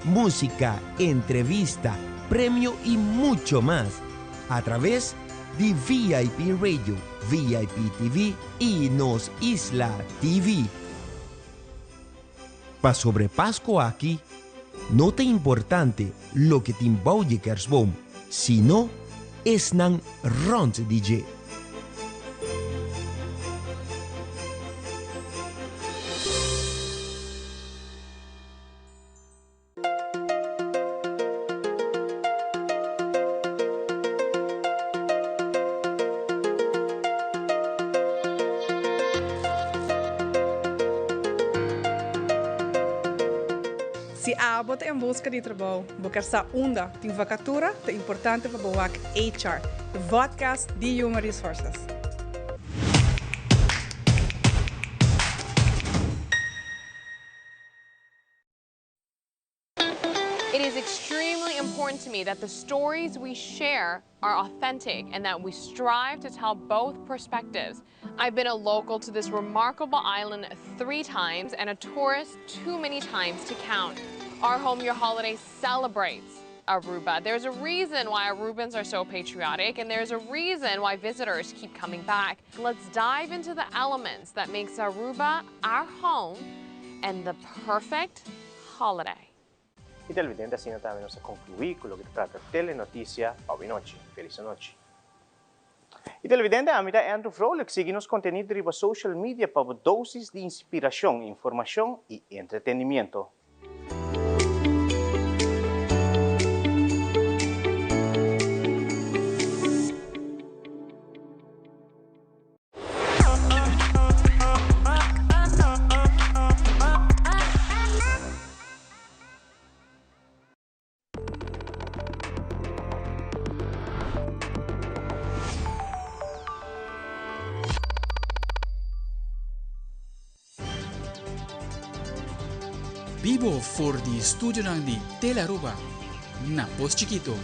música, entrevista, premio y mucho más a través de VIP Radio, VIP TV y Nos Isla TV. Pa sobre Pascua aquí, no te importante lo que te embauye Kersboom, sino es nan rond DJ. Se abot em busca de trabalho, buscar essa onda de vacatura, é importante para o HR, o podcast de Human Resources. It is extremely important to me that the stories we share are authentic and that we strive to tell both perspectives. I've been a local to this remarkable island 3 times and a tourist too many times to count. Our Home Your Holiday celebrates Aruba. There's a reason why Arubans are so patriotic, and there's a reason why visitors keep coming back. Let's dive into the elements that makes Aruba our home and the perfect holiday. E televidente, assim nós também vamos concluir com o que trata Telenotícia para noite. Feliz noite. E televidente, a mim é Andrew Vrolijk. Siga nos conteúdo riba social media para doses de inspiração, informação e entretenimento. Vivo for the studio di Telearuba, na Post Chiquito.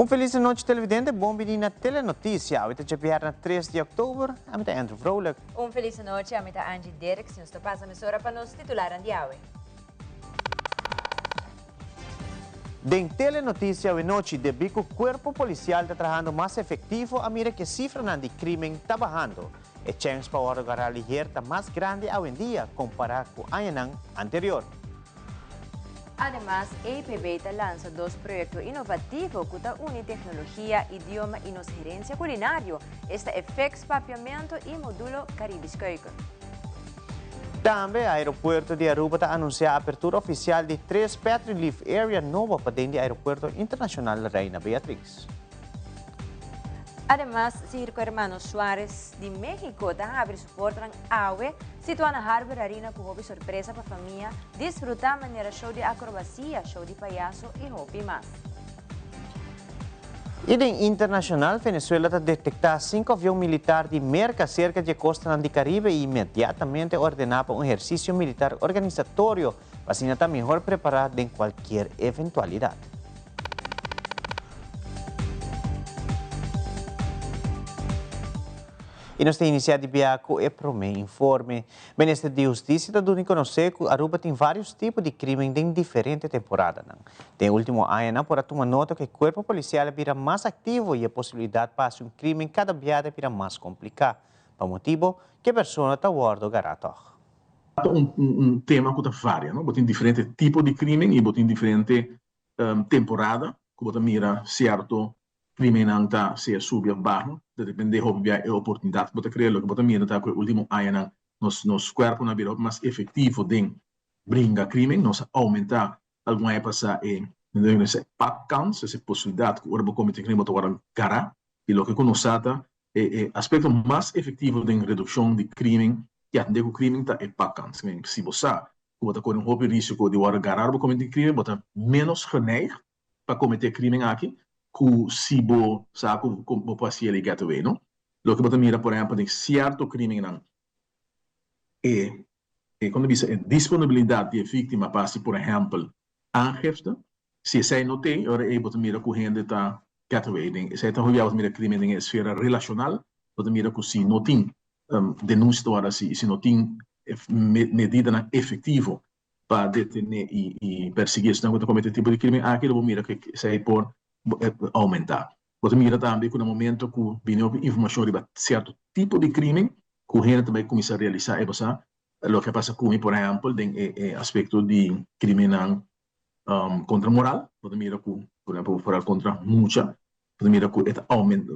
Feliz noite, televidente. Bom dia na Telenotícia. Hoje é na 3 de outubro. A mim é Andrew Vrolijk. Feliz noite. A mim é Angie Derek. Se nos passa a emissora para nos titular de hoje. Den Telenotícia hoje noite, de bico corpo policial está trabalhando mais efetivo a mira que cifra de crime está bajando. E chance para organizar ligeira mais grande hoje em dia comparado com o ano anterior. Además, APB lanza 2 proyectos inovativos que unen tecnología, idioma y nos gerencia culinario. Este FX papiamento y módulo caribisco. Também, o aeroporto de Aruba está anunciando a abertura oficial de 3 Patriot Leaf Area novas para dentro do aeroporto internacional Reina Beatriz. Además, Circo Hermanos Suárez de México abre su porta en AUE, situada en Harbor Arena con hobby sorpresa para familia, disfrutar manera show de acrobacia, show de payaso y hobby más. E em internacional, Venezuela está detectando 5 aviões militares de merca cerca de costa do Caribe e imediatamente ordenava um exercício militar organizatório para assim estar melhor preparado em qualquer eventualidade. E nós temos iniciado com o Promê Informe. O Ministério de Justiça está dando a conhecer que Aruba tem vários tipos de crime em diferentes temporadas. No último ano, por tomar nota que o corpo policial vira mais ativo e a possibilidade para um crime cada vez vira mais complicado. Por motivo que a pessoa está guardando garato. Tema que varia, não? Tem diferentes tipos de crime e tem diferentes temporadas que você mira certo crime não está se subir baixo, depende da oportunidade que você cria, que você mira que o último ano nos corpos na vida mais efetivo de brincar crime, nós aumentar alguma época pack counts, essa possibilidade que o urbo comete crime agora cara, e o que conhecemos é aspecto mais efetivo de redução de crime, que atende o crime é pack counts. Se você corre um risco de agora garar o comete crime, você menos geneigd para cometer crime aqui, que se você sabe como pode ser ligado a não? O que você mira, por exemplo, de certo crime não quando diz disponibilidade de vítima para, por exemplo, aangifte, se você não tem, ora você mira que o gente está gateway, se então você mira crime em esfera relacional, você mira que se não tem denúncia, se não tem medida efetiva para detener e perseguir se não cometer tipo de crime, aquilo vou mirar que sai por aumentar. Você mira também que no momento que vem informação sobre certo tipo de crime, que a gente também começa a realizar, o que passa com, por exemplo, tem aspecto de crime contra moral, você mira que, por exemplo, for contra mucha, você mira que aumenta,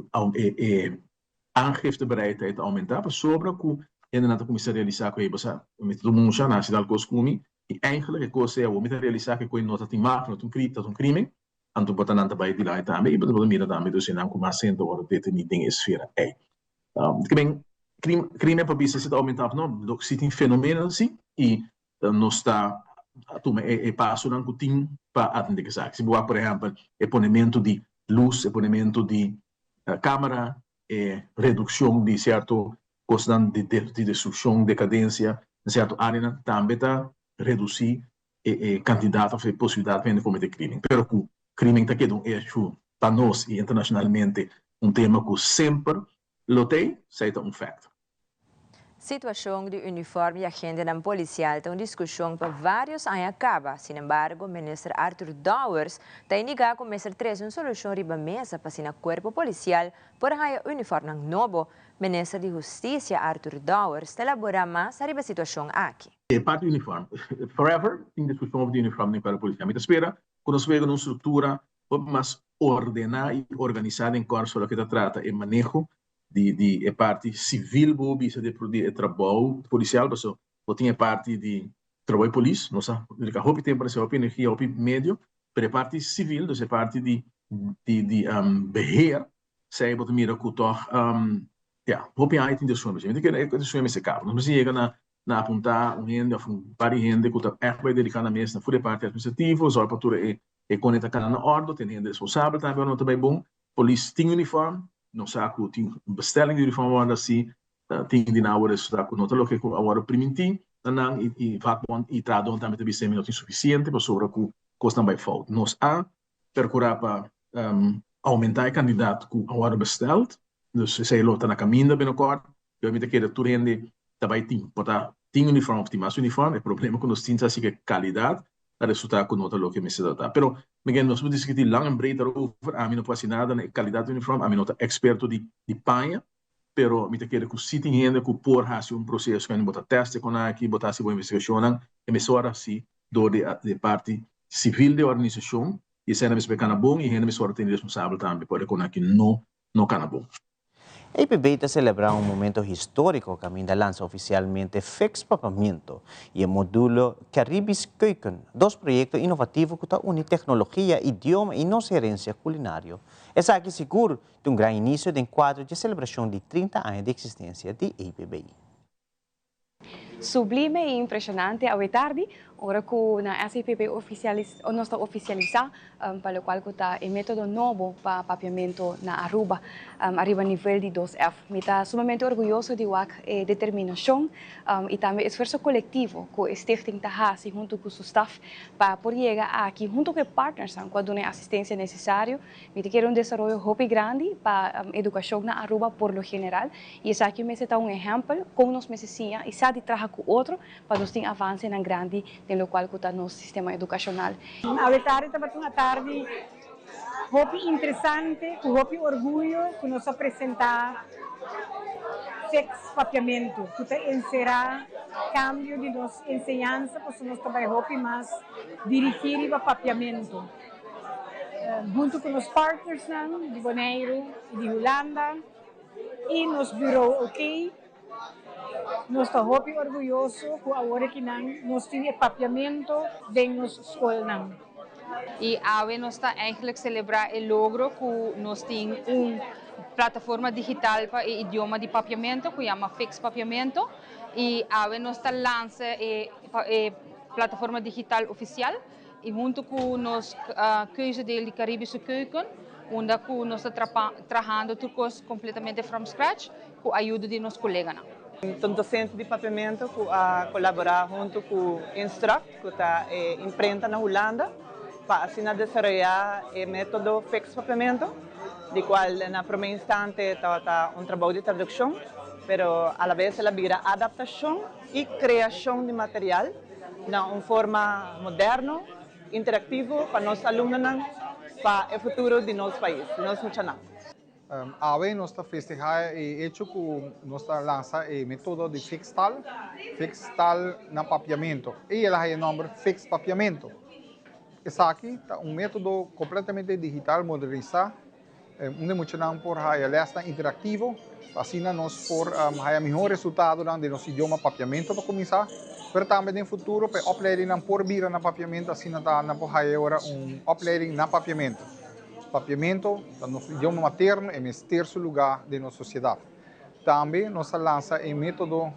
aangiftebereidheid aumentar, maar sobra que ainda não começa a realizar que met todo mundo já nasce algo como e eigenlijk coisa é o met realizar que coisa nota tem máquina, um crime, anto botar nanta by de lá também, e botar mira também do sinal como assento ou detenido em esfera é. Que bem crime para bisa se aumentar não, do que se tem fenômeno assim e não está toma passo não que tem para atender que sabe. Se boa por exemplo, ponemento de luz, ponemento de câmera, redução de certo custo de destruição, decadência, em certa área, também está reduzir candidato a possibilidade de cometer crime. Pero o crime está quedando para nós e internacionalmente tema que sempre lotei, seja fato. Situação de uniforme e agenda policial tem discussão por vários anos acaba. Sin embargo, o ministro Arthur Dowers tem indicado que o ministro traz uma solução riba mesa para o corpo policial por haya uniforme novo. Ministro de Justiça Arthur Dowers elabora mais sobre a situação aqui. Parte do uniforme. Forever, tem discussão sobre o uniforme para a polícia. Mas espera, quando se pega uma estrutura mais ordenada e organizada em corso do que se trata, é manejo de parte civil, bisa de trabalho policial, porque tinha parte de trabalho polícia, não sabe, houve tempo para houve energia, houve meio, para parte civil, então parte de beheer, sei que mira que houve aí tem discussão, mas que é discussão esse caso, não se chega na apontar gente, várias gente que está echt delicadamente na fora parte administrativa, a altura é conectada na ordem, tem gente responsável também, não também bom, polícia tem uniforme, não sabe que tem bestelling de uniforme assim, tem de na hora está com nota que agora permitir, não e fatbon e tradon também tem ser minuto insuficiente para sobre que custa bem falta. Nós procurar para aumentar o candidato que agora besteld, então se ele está na caminho bem acordo, eu me que tudo rende também tem uniforme optimal uniforme, o problema que nós temos assim que qualidade a resultar com nota que me se dá. Pero Miguel, nós vamos discutir lang en breed over, a mim não pode nada na qualidade do uniforme, a mim não é experto de panha, pero me te quero que se tem gente que por fazer processo que botar teste com aqui, botar se boa investigação, emissora assim de parte civil da organização, e se não me cana bom e gente emissora tem responsável também por com aqui não cana bom. A IPB está celebrando um momento histórico que ainda lança oficialmente FEX Papamento e o módulo Caribis Keuken, dois projetos inovativos que unem tecnologia, idioma e nossa herência culinária. Essa aqui seguro de um grande início de quadro de celebração de 30 anos de existência de IPB. Sublime e impressionante a tarde, ora que na SIPP nós está oficializar para o qual está o método novo para papiamento na Aruba, arriba nível de 2F. Me está sumamente orgulhoso de a determinação e também esforço coletivo que a Stichting está junto com o staff para poder chegar aqui junto com partners quando a assistência necessária. Me quero desenvolver muito grande para a educação na Aruba por lo general e esse aqui me está exemplo como nós necessitamos e sabe trabalhar com outro para nós ter avanço na grande no qual está nosso sistema educacional. A tarde estava uma tarde muito interessante, com muito orgulho que nós apresentar sex papiamento, que está encerrar cambio de nossa ensinança, porque nós trabalhamos mais dirigir para papiamento. Junto com os partners de Bonaire e de Holanda e nos bureau OK. Nós estamos muito orgulhosos que agora que nós temos papiamento dentro da nossa escola. E agora nós estamos eigenlijk celebrar o logro que nós temos uma plataforma digital para o idioma de papiamento, que se chama Fix Papiamento. E agora nós estamos lançando a plataforma digital oficial. E junto com nós keuze de Caribische Keuken, onde nós estamos trabalhando tudo completamente from scratch, com a ajuda de nossos colegas. Sou docente de papiamento que colaborar junto com o Instruct, que está imprenta na Holanda, para assim desenvolver o método Fix Papiamento, de qual na primeira instante está trabalho de tradução, mas a la vez ela vira adaptação e criação de material na uma forma moderna, interativo para nossos alunos para o futuro de nosso país, de nosso Chanam. Awe nossa festejar e hecho com nossa lança e método de fixtal na papiamento. E ela é o nome fix papiamento. Essa aqui é um método completamente digital, modernizado, onde muito não por ela interativo, assim nós por melhor resultado de nosso idioma papiamento para começar. Mas também no futuro, para opleiding não por vir na papiamento, assim não por agora opleiding na papiamento. Papiamento, nosso idioma materno, é o terceiro lugar da nossa sociedade. Também nossa lança é método,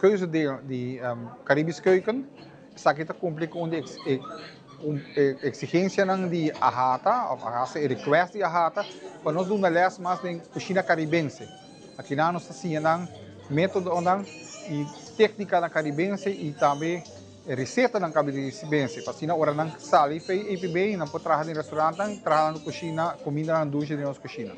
keuzedeel de Caribisch Keuken. Essa aqui cumpre com exigência de ahata, ou a request de ahata, para nós dar uma les mais de cozinha caribense. Aqui nós fazemos método e técnica na caribense e também receita na caribense. Assim, na hora não sali, fez bem, não pode trabalhar em restaurante, trabalhar na cozinha, comida na ducha de nossa cozinha.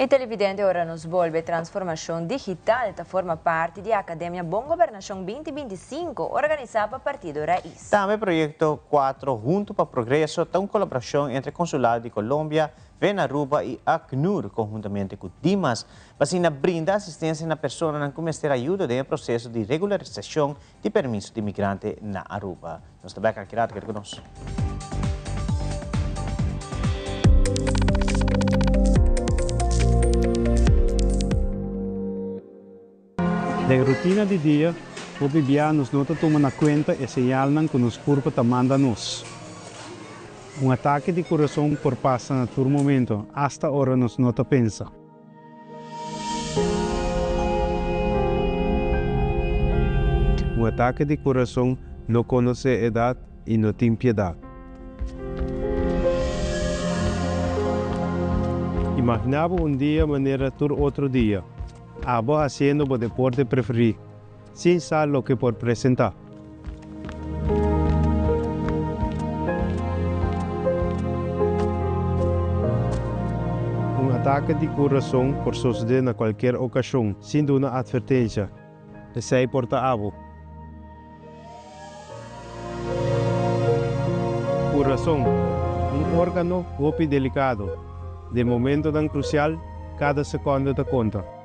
E televidente ora nos volve transformação digital, que forma parte da Academia Bom Governação 2025, organizada pelo Partido Raiz. Também o projeto 4 Junto para o Progresso tem uma colaboração entre o Consulado de Colômbia, Venaruba e Acnur, conjuntamente com Dimas, para brindar assistência na pessoa que começa a ter ajuda no processo de regularização de permisso de imigrante na Aruba. Nós também aqui conosco. Da rotina de dia, o bebê nos nota toma na conta e señal que nos corpo manda nos. Um ataque de coração por passa na todo momento, hasta hora nos nota pensa. Um ataque de coração não conhece idade e não tem piedade. Imaginava dia maneira todo outro dia. Abo haciendo o deporte preferido, sin saber lo que por presentar. Um ataque de coração por suceder na qualquer ocasião, sem uma advertência. Sei porta abo. Coração, órgano golpe delicado. De momento tão crucial, cada segundo te conta.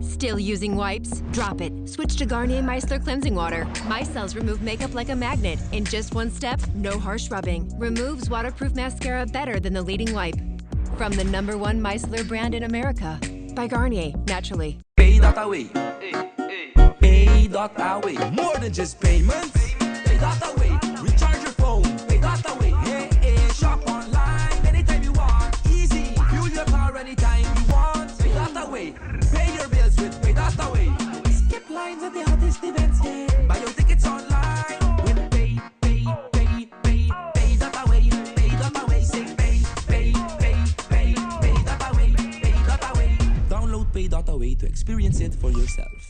Still using wipes? Drop it. Switch to Garnier Micellar Cleansing Water. Micelles remove makeup like a magnet. In just one step, no harsh rubbing. Removes waterproof mascara better than the leading wipe. From the #1 micellar brand in America. By Garnier, naturally. Pay.away. Pay.away. More than just payments. Pay.away. Recharge your phone. Pay.away. Hey, shop online anytime you want. Easy. Fuel your car anytime you want. Pay.away. Pay your bills with Pay.away. Skip lines at the hottest events, yeah. Buy your tickets online with Pay.away. Pay.away. Say Pay.away. Pay.away. Download Pay.away to experience it for yourself.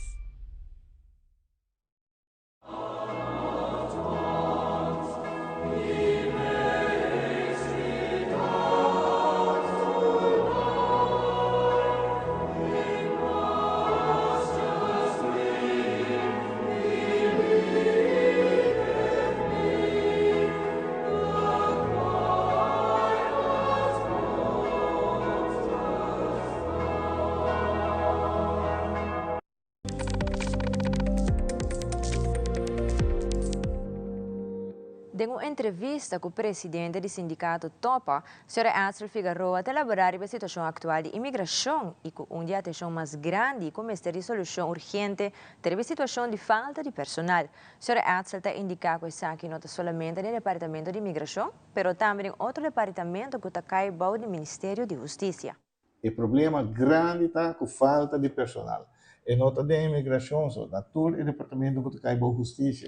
Em uma entrevista com o presidente do sindicato TOPA, a senhora Axel Figueroa elaborou a situação atual de imigração e com uma atenção mais grande como esta resolução urgente ter a situação de falta de personal. A senhora Axel está indicando que isso aqui não está somente no Departamento de Imigração, mas também em outro departamento que está caibao do Ministério de Justiça. O problema grande está com falta de personal. E nota de imigração, na todo o departamento que está caibao Justiça,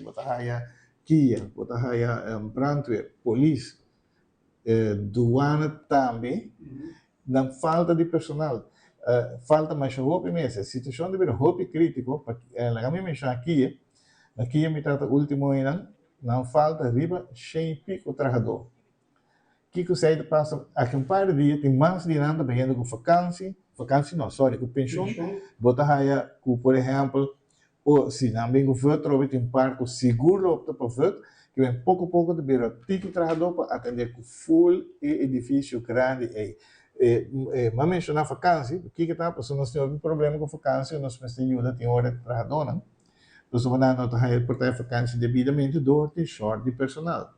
Kia, brandweer, polícia, douane também, na falta de personal. Falta mais roupa mesmo. A situação de roupa crítica, a minha missão aqui me trata último ano, não falta riba 100 e pico trabalhador. que você passa aqui par de dias, tem mais de nada bem com vakantie não, sorry, com pensão, bota aí, por exemplo, ou se não bem com voto, tem par com seguro opta para voto, que vem pouco a pouco de vir ticket trabalhador para atender com full edifício grande aí. Mas mencionar vakantie, o que está passando? Nós temos um problema com vakantie, nós precisamos de ajuda, tem hora de trabalhador, não? Então, se você não está portar vakantie devidamente, tem short de personal.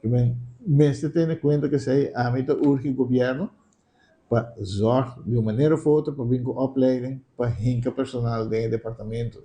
Que vem, mesmo tendo em conta que esse âmbito urge o governo para zorgar de uma maneira ou outra para vir com opleiding para hincar personal do departamento.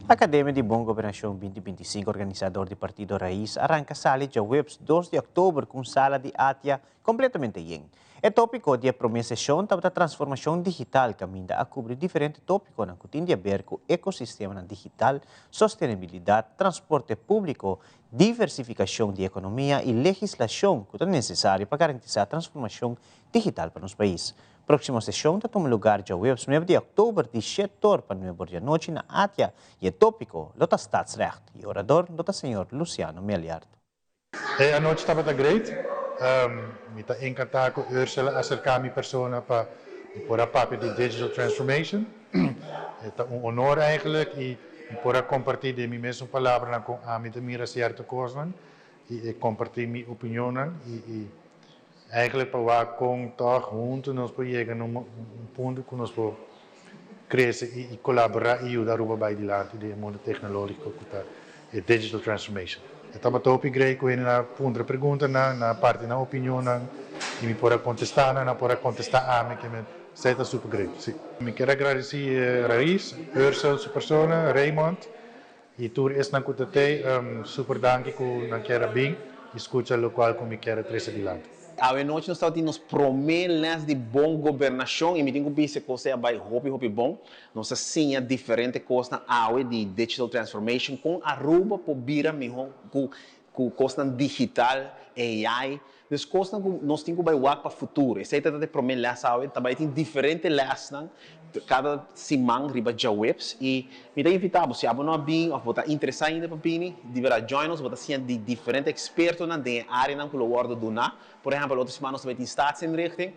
A Academia de Bom Governação 2025, organizador do Partido Raiz, arranca sala de webs 2 de outubro com sala de atia completamente yen. O tópico da primeira sessão estava a transformação digital, que ainda a cobrir diferentes tópicos que têm a ver com o ecossistema digital, sustentabilidade, transporte público, diversificação da economia e legislação que é necessária para garantizar a transformação digital para os países. Próxima sessão está toma lugar dia 9 de outubro, de 7 horas para 9 da noite na Atia. E o tópico, Lota Staatsrecht. E o orador, Lota Senhor Luciano Meliard. A noite estava great. Me está encantado com Ursula acercar minha persona para a parte de digital transformation. É honor eigenlijk e para compartilhar minha mesma palavra com a minha certa coisa e compartilhar minha opinião e eigenlijk para waar com toch junto nós podemos chegar num ponto que nós podemos crescer e colaborar e ajudar o país adiante do mundo tecnológico que é digital transformation. Estava top great com ele na ponta pergunta na parte na opinião e me pode contestar a mim que me está super great. Sim. Me quero agradecer Raiz, Ursula, sua persona, Raymond e tudo isso na contete super danke com na quero bem escuta o qual como me quero trazer adiante. A noite nós estamos nos promessas de boa governação e me tenho que dizer que você vai hopi bom. Nós assim diferente coisa de digital transformation com Aruba por vira melhor com coisa digital AI. Mas coisa nós temos que vai para o futuro. Essa é a promessa também tem diferentes lessons cada semana riba já webs e me dá invitar você a não bem ou você interessado ainda para bem deverá join nos você ser de diferentes expertos na área na qual o world do na por exemplo outra semana nós vamos em staatsinrichting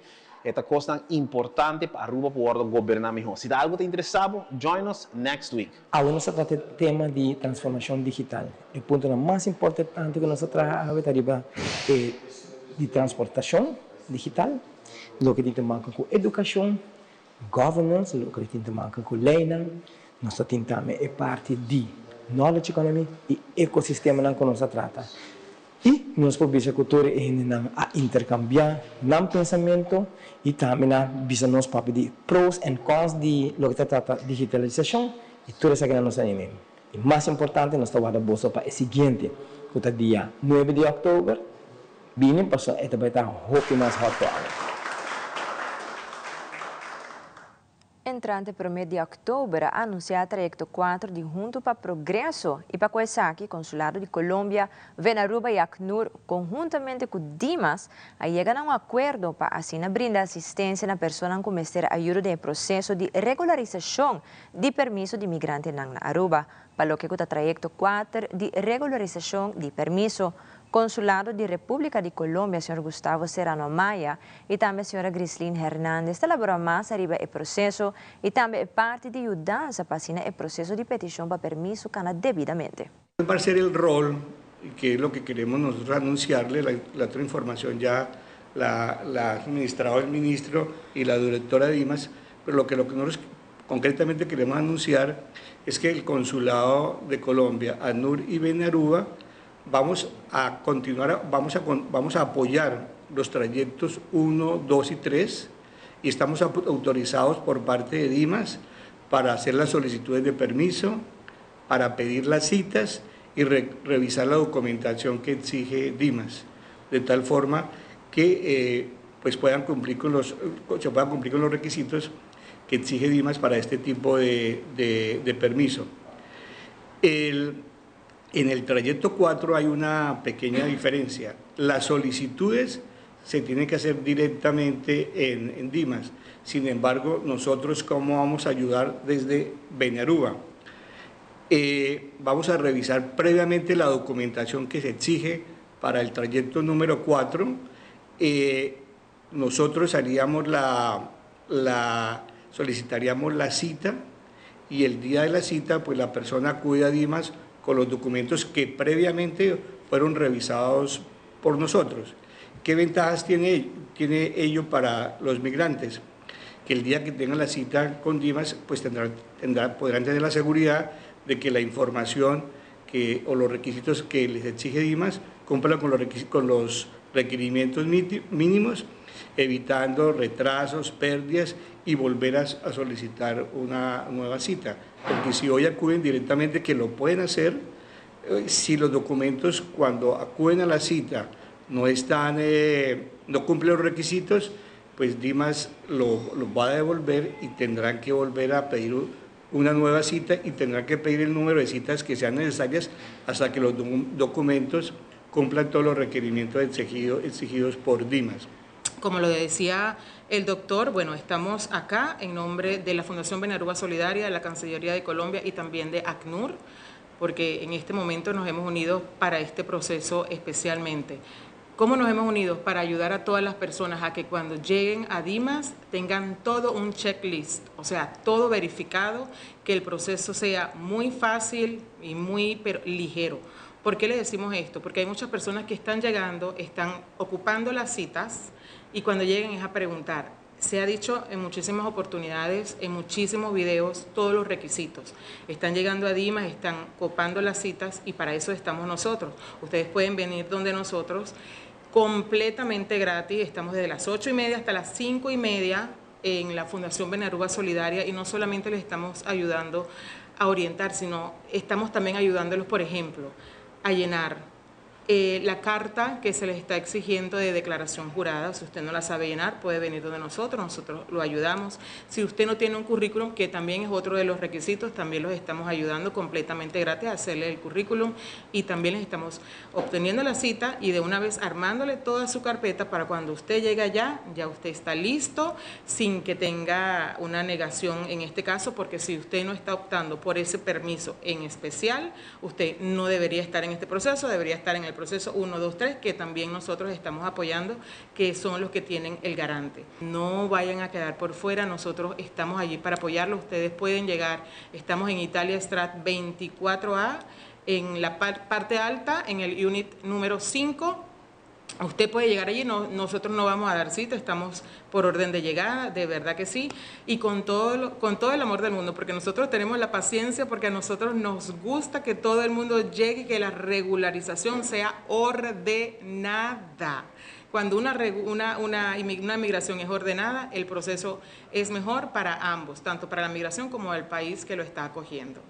esta coisa importante para Aruba para o world governar melhor se dá algo te interessado join us next week. Agora nós trata tema de transformação digital o ponto mais importante que nós trata arriba é de transportação digital lo que tem a ver com educação governance, o que tem a ver com learning, nós tentamos é parte de knowledge economy e ecossistema que nós trata. E nós podemos cultura a intercambiar nam pensamento e também bisa nós para de pros and cons de lo que trata digitalização e tudo isso que nós temos. E mais importante nós estamos a bolsa para o seguinte, que é dia 9 de outubro, bem passou e também está hope mais hot para Entrante para o mês de outubro, anunciar Trayecto 4 de Junto para Progresso e para Coesaki, Consulado de Colômbia, Venaruba e Acnur, conjuntamente com Dimas, chegar a um acordo para assim brindar assistência na pessoa que começar a ajuda no processo de regularização de permisso de imigrante na Aruba, para o que o Trayecto 4 de regularização de permisso. Consulado de República de Colômbia, Sr. Gustavo Serrano Maia, e também a Sra. Grislin Hernández, elaboram mais arriba o processo e também parte de mudança para assinar o processo de petição para permiso devidamente. Va a ser el rol, que es lo que queremos nosotros anunciarle, la otra información ya la ha administrado el ministro y la directora de Dimas, pero lo que nosotros concretamente queremos anunciar es que el Consulado de Colombia, ACNUR y Venaruba, vamos a continuar, vamos a apoyar los trayectos 1, 2 y 3 y estamos autorizados por parte de Dimas para hacer las solicitudes de permiso, para pedir las citas y revisar la documentación que exige Dimas, de tal forma que pues se puedan cumplir con los requisitos que exige Dimas para este tipo de permiso. En el trayecto 4 hay una pequeña diferencia. Las solicitudes se tienen que hacer directamente en Dimas. Sin embargo, nosotros, ¿cómo vamos a ayudar desde Venaruba? Vamos a revisar previamente la documentación que se exige para el trayecto número 4 nosotros haríamos solicitaríamos la cita y el día de la cita pues la persona acude a Dimas con los documentos que previamente fueron revisados por nosotros. ¿Qué ventajas tiene ello para los migrantes? Que el día que tengan la cita con Dimas pues podrán tener la seguridad de que la información o los requisitos que les exige Dimas cumplan con los requerimientos mínimos, evitando retrasos, pérdidas y volver a solicitar una nueva cita. Porque si hoy acuden directamente, que lo pueden hacer, si los documentos cuando acuden a la cita no cumplen los requisitos, pues Dimas lo va a devolver y tendrán que volver a pedir una nueva cita y tendrán que pedir el número de citas que sean necesarias hasta que los documentos cumplan todos los requerimientos exigidos por Dimas. Como lo decía el doctor, bueno, estamos acá en nombre de la Fundación Benaruba Solidaria, de la Cancillería de Colombia y también de ACNUR, porque en este momento nos hemos unido para este proceso especialmente. ¿Cómo nos hemos unido? Para ayudar a todas las personas a que cuando lleguen a Dimas tengan todo un checklist, o sea, todo verificado, que el proceso sea muy fácil y muy ligero. ¿Por qué le decimos esto? Porque hay muchas personas que están llegando, están ocupando las citas y cuando lleguen es a preguntar. Se ha dicho en muchísimas oportunidades, en muchísimos videos, todos los requisitos. Están llegando a Dimas, están copando las citas y para eso estamos nosotros. Ustedes pueden venir donde nosotros completamente gratis. Estamos desde las 8:30 hasta las 5:30 en la Fundación Benaruba Solidaria y no solamente les estamos ayudando a orientar, sino estamos también ayudándolos, por ejemplo, a llenar la carta que se les está exigiendo de declaración jurada. Si usted no la sabe llenar, puede venir donde nosotros lo ayudamos. Si usted no tiene un currículum, que también es otro de los requisitos, también los estamos ayudando completamente gratis a hacerle el currículum y también les estamos obteniendo la cita y de una vez armándole toda su carpeta para cuando usted llegue allá, ya usted está listo, sin que tenga una negación en este caso, porque si usted no está optando por ese permiso en especial, usted no debería estar en este proceso, debería estar en el proceso 1, 2, 3, que también nosotros estamos apoyando, que son los que tienen el garante. No vayan a quedar por fuera, nosotros estamos allí para apoyarlos, ustedes pueden llegar, estamos en Italia Strat 24A, en la parte alta, en el unit número 5, usted puede llegar allí, nosotros no vamos a dar cita, estamos por orden de llegada, de verdad que sí, y con todo el amor del mundo, porque nosotros tenemos la paciencia, porque a nosotros nos gusta que todo el mundo llegue y que la regularización sea ordenada. Cuando una migración es ordenada, el proceso es mejor para ambos, tanto para la migración como el país que lo está acogiendo.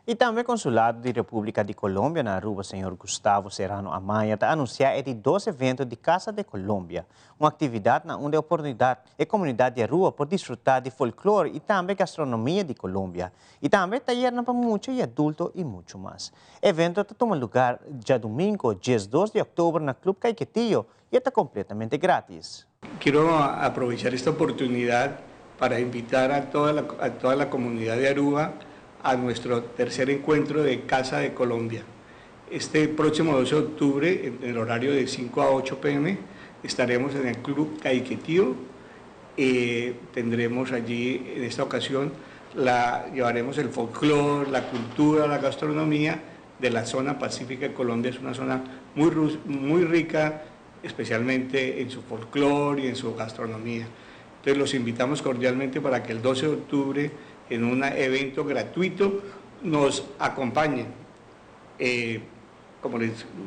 E também o Consulado da República de Colômbia na Aruba, senhor Gustavo Serrano Amaya, está anunciando de 2 eventos de Casa de Colômbia, uma atividade onde a oportunidade a comunidade de Aruba por desfrutar de folclore e também gastronomia de Colômbia. E também taller para muitos e adultos e muito mais. O evento está tomando lugar já domingo, dia 2 de outubro, na Clube Caiquetillo e está completamente grátis. Quiero aprovechar esta oportunidad para invitar a toda la comunidad de Aruba a nuestro tercer encuentro de Casa de Colombia. Este próximo 12 de octubre, en el horario de 5 a 8 p.m., estaremos en el Club Caiquetillo. Tendremos allí, en esta ocasión, llevaremos el folclore, la cultura, la gastronomía de la zona pacífica de Colombia. Es una zona muy rica, especialmente en su folclore y en su gastronomía. Entonces los invitamos cordialmente para que el 12 de octubre, en un evento gratuito, nos acompañen. Como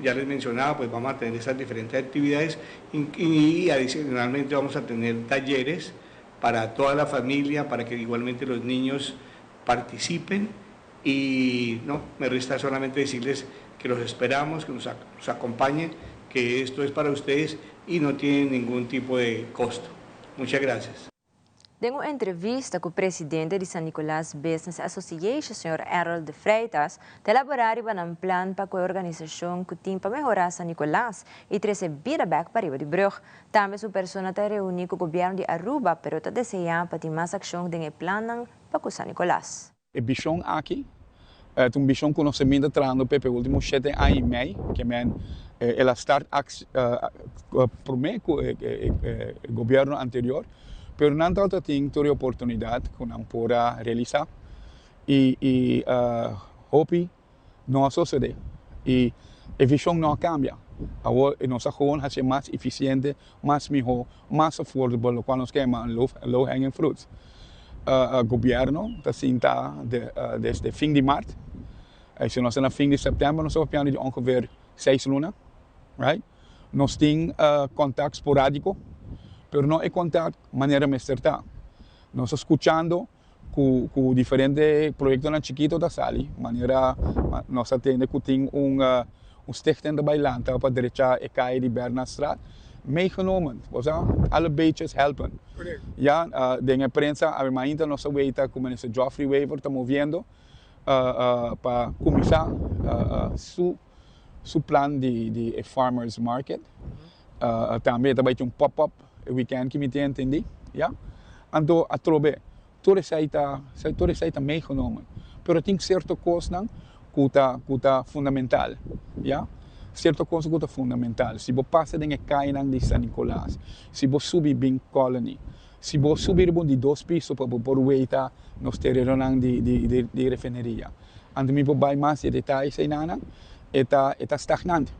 ya les mencionaba, pues vamos a tener esas diferentes actividades y adicionalmente vamos a tener talleres para toda la familia, para que igualmente los niños participen. Y no, me resta solamente decirles que los esperamos, que nos acompañen, que esto es para ustedes y no tiene ningún tipo de costo. Muchas gracias. Tengo uma entrevista com o presidente de San Nicolás Business Association, Sr. Harold de Freitas, de elaborar um plano para a organização que tem para melhorar San Nicolás e trazer vida back para Riba de Brug. Também sua persona está reunida com o governo de Aruba, pero está desejando para ter mais ação de plano para San Nicolás. A visão aqui toen bijzonder conhecimento trando pepe último 7 anos e meio, que ela start por mim com o governo anterior, pero não tanto tem toda oportunidade que não pode realizar e hope não sucede e a visão não cambia. Agora nós gewoon ser mais eficiente, mais melhor, mais affordable, lo qual nós queremos low hanging fruits. O governo está sentado desde fim de março. Se nós estamos no fim de setembro, nós estamos falando de ongeveer 6 lunas, right? Nós temos contato esporádico, mas não é contato de maneira mais certa. Nós estamos escutando com diferentes projetos na chiquito da sala, maneira nós atendemos que tem stichting erbij land op het direita e cai de Bernardstraat meegenomen. Alle beetjes helpen. Ja, de imprensa, a mainta nossa weita, como minister Geoffrey Weaver está moviendo para começar su plan de farmers market. Também tem pop-up weekend que me tem entendi. Ja, então a trobe, toda essa está meegenomen. Pero tem certo coisa que fundamental, ja? Certo coisa que fundamental. Se você passa de Cainang de San Nicolás, se você subir bem Colony, se você subir de 2 pisos para por weita nos terrenos de refineria, então me vai mais de detalhes aí nana, está stagnante,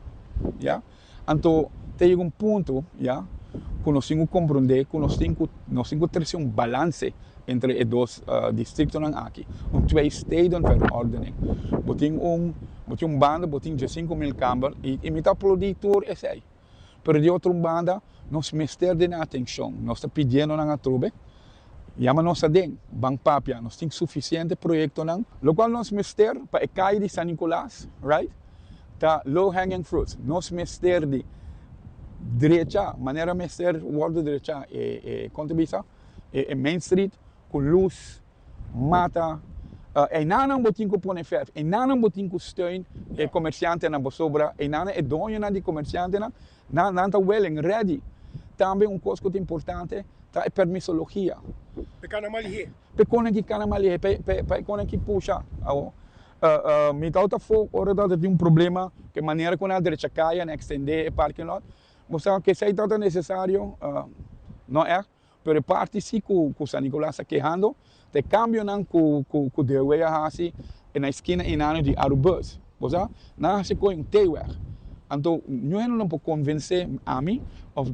ja? Então tem ponto, ja? Que nós temos que compreender que nós temos que ter balance entre os dois distritos aqui. 2 steden verordening. Boting banda, boting 5.000 câmeras e me está produtor esse aí. Pero de outra banda, nós ministério de atenção, nós está pedindo na trobe, chama nós a den, bank papia, nós temos suficiente projeto não, lo qual nós ministério para a caia de San Nicolás, right? Tá low hanging fruits, nós ministério de direita, maneira ministério word direita quanto bisa, Main Street com luz, mata, e não botin com pone fer, e não botin com steun e comerciante na bosobra, e não é dono na de comerciante na tá welling ready. Também coisa que é importante, tá é permissologia. Pequena malhe. Pequena que cana malhe, pequena que puxa. Me tá fogo, ora tá tem problema que maneira com a direita caia, na extender e parking lot. Mostrar que se tá necessário, não é? Pero parte sim que San Nicolás está quejando, te cambio não com de weia assim na esquina e na de Arubus, você não se coi tewer. Então não pode convencer a mim ou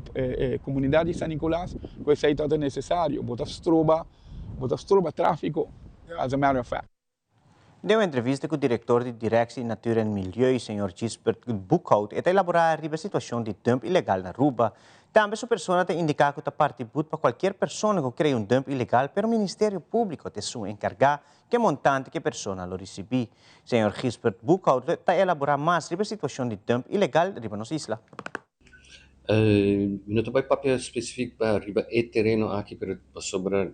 comunidade de San Nicolás que isso é necessário, botas troba tráfico, as a matter of fact. Deu uma entrevista com o diretor de Direção de Natura e Milieu, Sr. Gisbert Boekhout, e elaborar a situação de dump ilegal na Aruba. Também a pessoa tem indicado que participa para qualquer pessoa que cria dump ilegal, pero o Ministério Público tem su encargar que montante que a pessoa lo recebi. Sr. Gisbert Boekhout está elaborar mais sobre a situação de dump ilegal na nossa isla. Não tem papel específico para riba terreno aqui para sobre a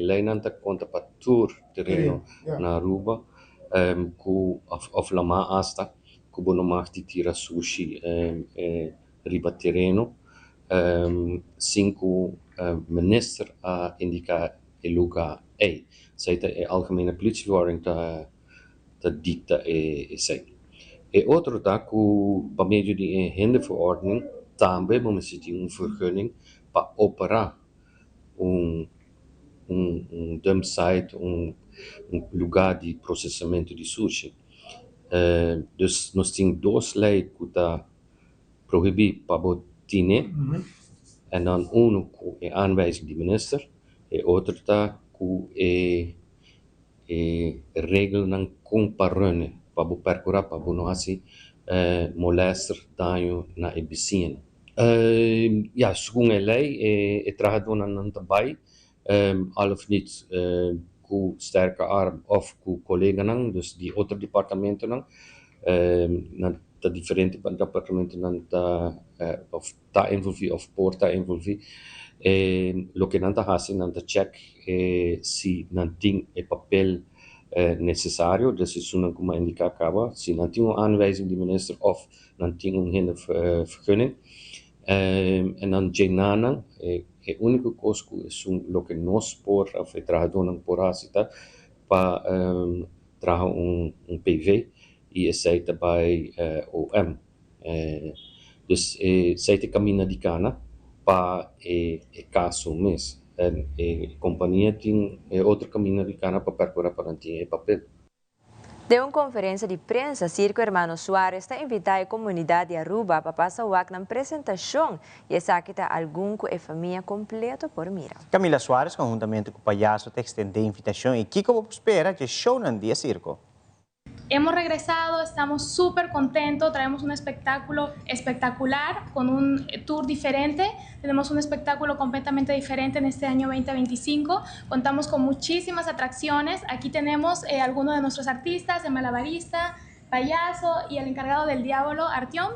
lei não está conta para tour terreno na Aruba. Ku of lama asta ku bono mahti tira sushi riba terreno cinco minister a indica e lugar seita e algemene politieverhoring ta dicta sei e outro tá ku pa meio de hinderverordening também vamos ter vergunning para operar dump site, lugar de processamento de sushi. Dus nós temos 2 leis que está proibido para botine, e dan com a aanwijzing do minister, e outro está com a regra não comparane para percurar para não assim molestar danho na ebicina. Ja, segundo a lei, é trabalhado não também. Al of niet com sterke arm of com collega nang, dus die outro departamento nang, na diferente departamento nang of ta envolvi of porta envolvi, lo que nanta hasi nanta check si nanting e papel necessário, dus is zo como indica acaba, si nanting aanwijzing die minister of nanting hinder vergunning, en dan jenanang é a única coisa que lo que nós por a trabalhador não por aceitar para traga PV e aceita by OM. Dus aceita caminha de cana para caso mês. E companhia tem outra caminha de cana para percorrer para ter papel. De uma conferência de prensa, Circo Hermano Suárez está invitando a comunidade de Aruba para passar uma apresentação e essa que está algum com a família completa por mira. Camila Suárez, conjuntamente com o Payaso, te extende a invitação e Kiko espera que show no día Circo. Hemos regresado, estamos súper contentos, traemos un espectáculo espectacular con un tour diferente, tenemos un espectáculo completamente diferente en este año 2025, contamos con muchísimas atracciones, aquí tenemos algunos de nuestros artistas, el malabarista, Payaso y el encargado del diablo, Artyom,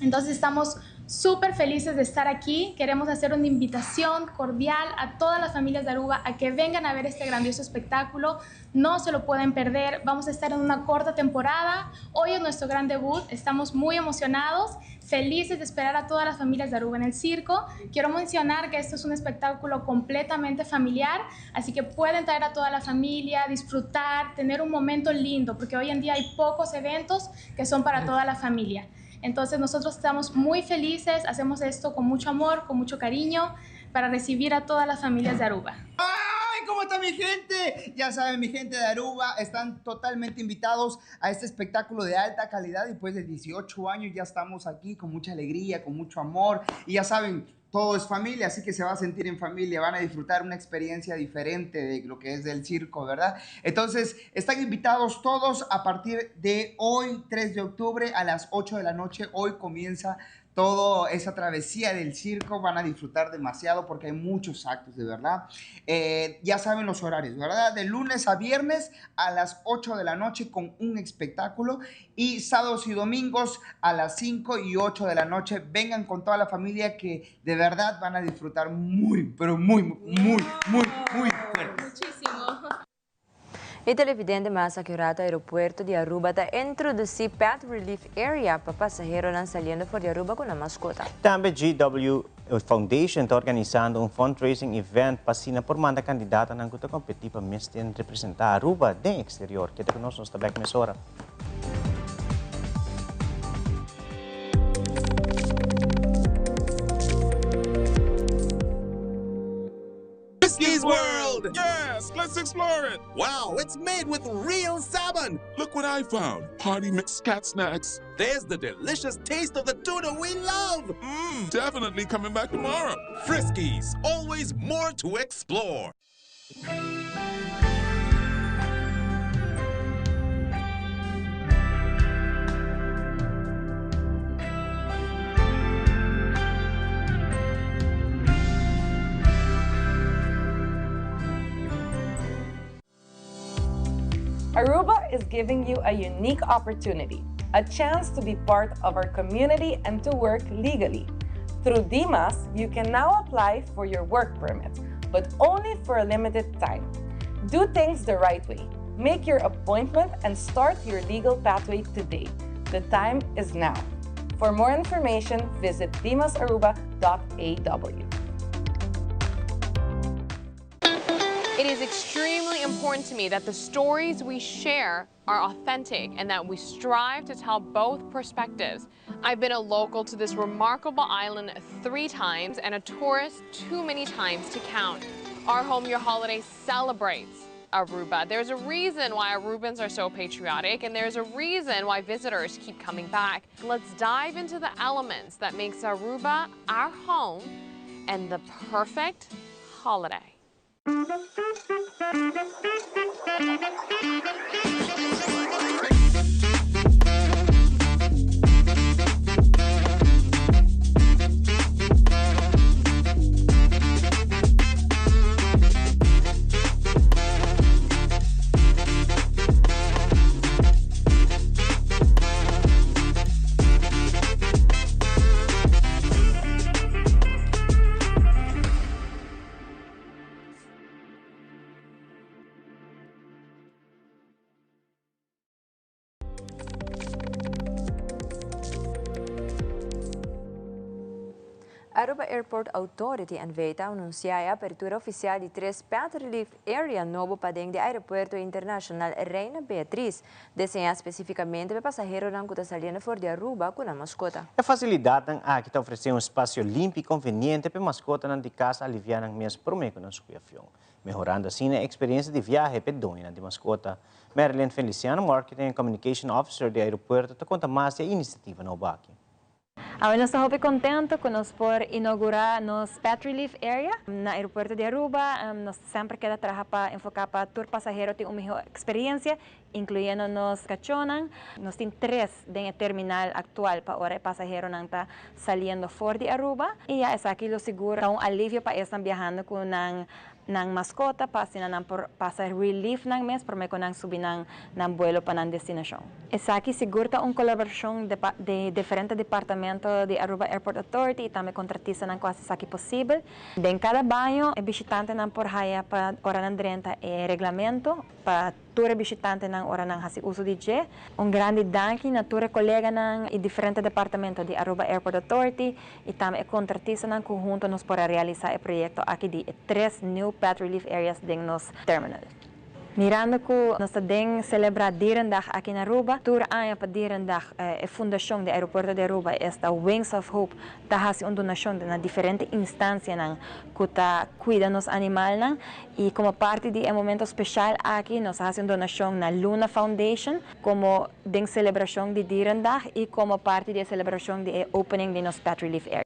entonces estamos súper felices de estar aquí, queremos hacer una invitación cordial a todas las familias de Aruba a que vengan a ver este grandioso espectáculo, no se lo pueden perder, vamos a estar en una corta temporada, hoy es nuestro gran debut, estamos muy emocionados, felices de esperar a todas las familias de Aruba en el circo. Quiero mencionar que esto es un espectáculo completamente familiar, así que pueden traer a toda la familia, disfrutar, tener un momento lindo, porque hoy en día hay pocos eventos que son para toda la familia. Entonces nosotros estamos muy felices, hacemos esto con mucho amor, con mucho cariño, para recibir a todas las familias de Aruba. ¡Ay! ¿Cómo está mi gente? Ya saben, mi gente de Aruba están totalmente invitados a este espectáculo de alta calidad. Después de 18 años ya estamos aquí con mucha alegría, con mucho amor. Y ya saben, todo es familia, así que se va a sentir en familia, van a disfrutar una experiencia diferente de lo que es del circo, ¿verdad? Entonces, están invitados todos a partir de hoy, 3 de octubre, a las 8 de la noche. Hoy comienza toda esa travesía del circo, van a disfrutar demasiado porque hay muchos actos, de verdad. Ya saben los horarios, ¿verdad? De lunes a viernes a las 8 de la noche con un espectáculo y sábados y domingos a las 5 y 8 de la noche. Vengan con toda la familia que de verdad van a disfrutar muy, pero muy fuerte. Muchísimo. E televidente massa que o aeroporto de Aruba está introduzindo Pet Relief Area para passageiros saindo fora de Aruba com a mascota. Também GW Foundation está organizando fundraising event para por manda candidata na que competir para representar Aruba no exterior. Que te conosco está bem nessa hora. Frisky's World! Yes, let's explore it! Wow, it's made with real salmon! Look what I found! Party mixed cat snacks. There's the delicious taste of the tuna we love! Definitely coming back tomorrow. Frisky's, always more to explore. Aruba is giving you a unique opportunity, a chance to be part of our community and to work legally. Through Dimas, you can now apply for your work permit, but only for a limited time. Do things the right way. Make your appointment and start your legal pathway today. The time is now. For more information, visit dimasaruba.aw. It is extremely important to me that the stories we share are authentic and that we strive to tell both perspectives. I've been a local to this remarkable island 3 times and a tourist too many times to count. Our Home Your Holiday celebrates Aruba. There's a reason why Arubans are so patriotic, and there's a reason why visitors keep coming back. Let's dive into the elements that makes Aruba our home and the perfect holiday. Aruba Airport Authority anveita anunciar a apertura oficial de 3 Pet Relief Area novo padeng de Aeropuerto Internacional Reina Beatriz, desenhado especificamente para passageiros que estão saliendo fora de Aruba com a mascota. A facilidade aqui está oferecendo espaço limpo e conveniente para mascota de casa aliviar as minhas promessas na sua avião, melhorando assim a experiência de viagem para dona de mascota. Marilyn Feliciano, Marketing and Communication Officer do aeroporto, te conta mais da iniciativa no Baki. Nós estamos muito contentes por inaugurar nos Pet Relief Area no aeroporto de Aruba. Nós sempre queremos trabalhar para enfocar para tour passageiro ter uma melhor experiência, incluindo nos cachorros. Nós temos 3 no terminal atual para hora passageiro não está saindo fora de Aruba e é aquilo seguro um alívio para estar viajando com ng mascota para pasa relief ng mes para may kunang subir ng vuelo para ng destinasyon. Esa aqui segura uma colaboração de diferentes departamentos de Aruba Airport Authority e também contratista ng quase aqui possível. Em cada banho, o visitante ng por haya para hora ng 30 é regulamento para tour visitante ng hora ng hasi uso de je. Grande danke na tour colega ng diferentes departamentos de Aruba Airport Authority e também contratista ng conjunto nos para realizar o projeto aqui de 3 new Pet Relief Areas ding nos terminal. Mirando que nós também celebrar Dierendag aqui na Aruba, tour aan para Dierendag a fundação do aeroporto de Aruba esta Wings of Hope está fazendo donação na diferentes instâncias que está cuidando dos animais e como parte de um momento especial aqui nós fazemos donação na Luna Foundation como de celebração de Dierendag e como parte da celebração de opening de nos Pet Relief Area.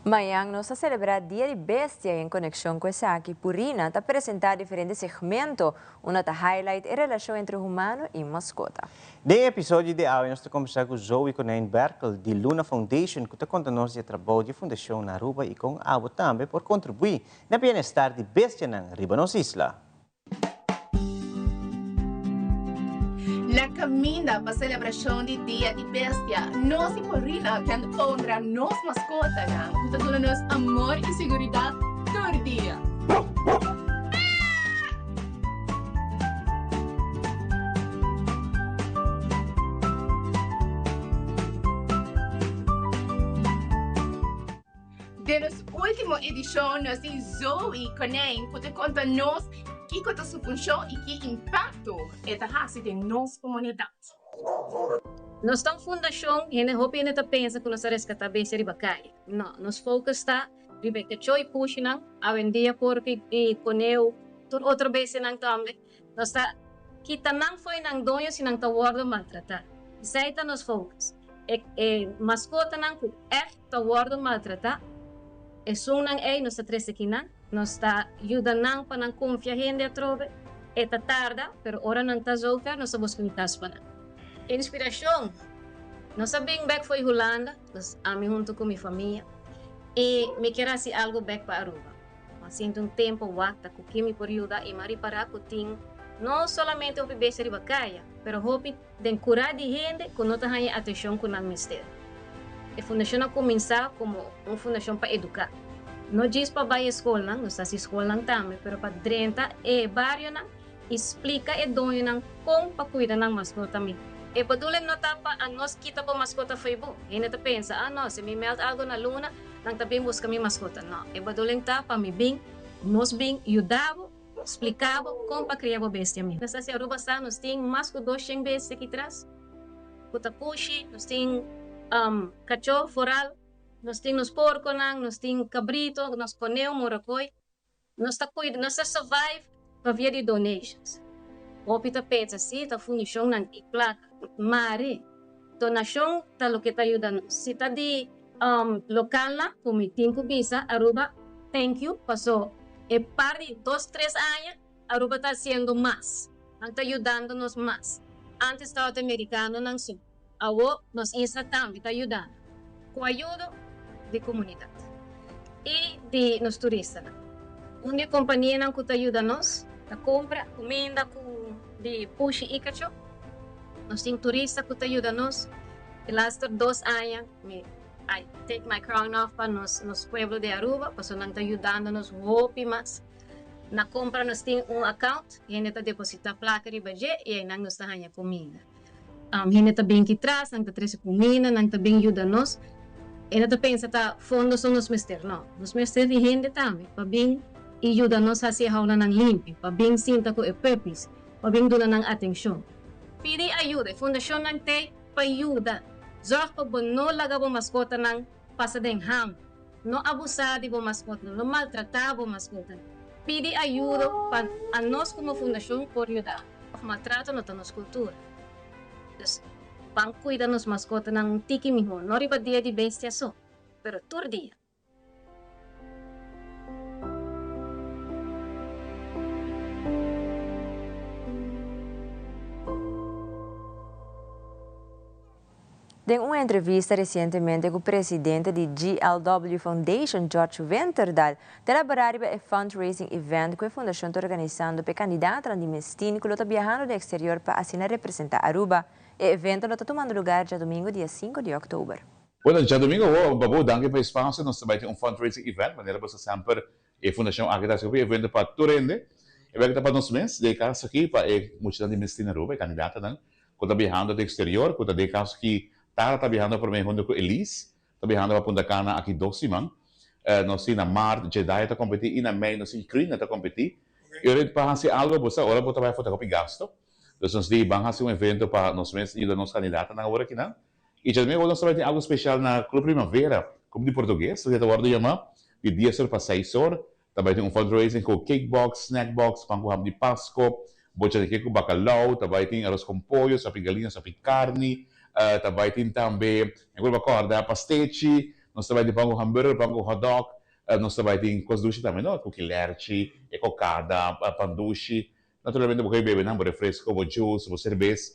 Amanhã nós vamos celebrar Dia de Bestia em conexão com essa aqui. Purina está apresentar diferentes segmentos, uma está highlight a relação entre o humano e mascota. No episódio de hoje, nós estamos conversando com Zoe Conain Berkel, de Luna Foundation, que está contando o trabalho de fundação na Aruba e com a também por contribuir no bem-estar de bestia na Ribanos Isla. Na caminha para a celebração de Dia de Bestia, nós e Purina queremos honrar nossa mascota, que está dando-nos amor e segurança todo dia. De nossa última edição, nós temos Zoe Conain, que conta-nos que é a sua função e que impacto esta raça de nossa comunidade. Nós estamos fundação e não hope neta pensa que nós resgatar bem ser bacai. Não, nós focus está Rebecca Choi push nang awen dia porque e coneu tur outra vez nang também. Nós está kita nang foi nang donho se nang taward maltratar. Saita nós focus. Mascota nang ku taward maltratar. Nang nós está três aqui nang. Nós está ajudando para não confiar em gente trove. Eta tarda, pero ora não está zofer, nós estamos buscando para inspiração. Nós sabemos que foi Holanda, nós ami junto com minha família e me quero fazer algo back para Aruba. Mas sinto tempo wakta com que me por ajudar e mari para que tem não somente o bebê ser bacaia, pero hope de curar de gente que não tem atenção com o mistério. A fundação começar como uma fundação para educar. Não diz para ir à escola, não está à escola também, mas para dentro e barrio não explica e dono não como para cuidar da mascota também. E para dule não tá para nós quita para mascota foi bom. E não tá pensa, não, se me melt algo na luna, não tá bem buscar minha mascota, não. E para dule tá para me bem, nós bem ajudava, explicava como para criar a bestia mesmo. Nessa se Aruba está, nós tem mais que 200 bestias aqui atrás. Putapushi, nós tem cachorro foral. Nós temos porco, nós temos cabrito, nós coneu, moracoi. Nós está cuidando, nós está survive para via de donations. O pita pensa se está fundação na placa, mare. Donação tá lo que está ajudando. Se está de local lá, como tem que visa, Aruba, thank you, passou. E par de 2-3 anos, Aruba está sendo mais. Está ajudando-nos mais. Antes estava americano, não sim. Agora, nós isla também está ajudando. Com a ajuda de comunidade e de nos turistas. Uma companhia não que ajuda nós, a compra comida de push e cachorro. Nós temos turistas que ajudam nós. E lá 2 anos, I take my crown off para nos pueblo de Aruba, para não estar ajudando nos hopi mais. Na compra nós temos account, e ainda está depositar placa de budget e ainda nós está ganhando comida. Ainda está bem que traz, ainda traz comida, ainda está bem ajuda nós. Ela tá pensa tá fundos são nos mister, não. Nos mister de rende também, para bem ajuda nos a se haula ng limpi, para bem sinta ko e purpose, para bem dula ng atenção. Pidi ajuda, fundasyon ng te payuda. Zorg pa bo no laga bo mascota ng pasadeng ham. No abusar de bo mascota, no maltratar bo mascota. Pidi ajuda para a nós como fundação por ajudar. Maltrato no tanos cultura. Dus, pang cuida nos mascota ng tiki miho, no riba dia de bestia so, pero tur dia. En una entrevista recientemente con el presidente de GLW Foundation, George Winterdal, elaboraron el fundraising event que la fundación está organizando para candidatos de Mestín que están viajando del exterior para así representar Aruba. El evento está tomando lugar ya domingo, día 5 de octubre. Bueno, já domingo, Babu, danke pelo espaço. Nós também temos fundraising event, maneira você sempre a fundação aqui está sobre evento para Turende. E vai estar para nós mesmos, de casa aqui para a multidão de Mestín Aruba, candidata, né? Que está viajando do exterior, que está de casa aqui. Está viajando para mim junto com Elise, está viajando para Punta Cana aqui 12 man. Nós temos na Mart, Jedi está competindo, e na May nós temos Krina está competindo. E eu para fazer algo, você agora pode trabalhar foto com gasto. Então nós vamos fazer evento para nós mesmos e nós candidatos na hora aqui, né? E já também nós também algo especial na Clube Primavera, como de português, que está guardando chamar de 10 horas para 6 horas. Também tem fundraising com cake box, snack box, pão com de Páscoa, bocha de queijo com bacalhau, também tem arroz com pollo, sopa galinha, sopa carne. Também tem também, eu vou acordar, pastete, nós também temos pão com hambúrguer, pão com hot dog, nós também temos coisas doces também, não? Com quilerci, cocada, pão doce, naturalmente você bebe, não? Refresco, juice, cerveja,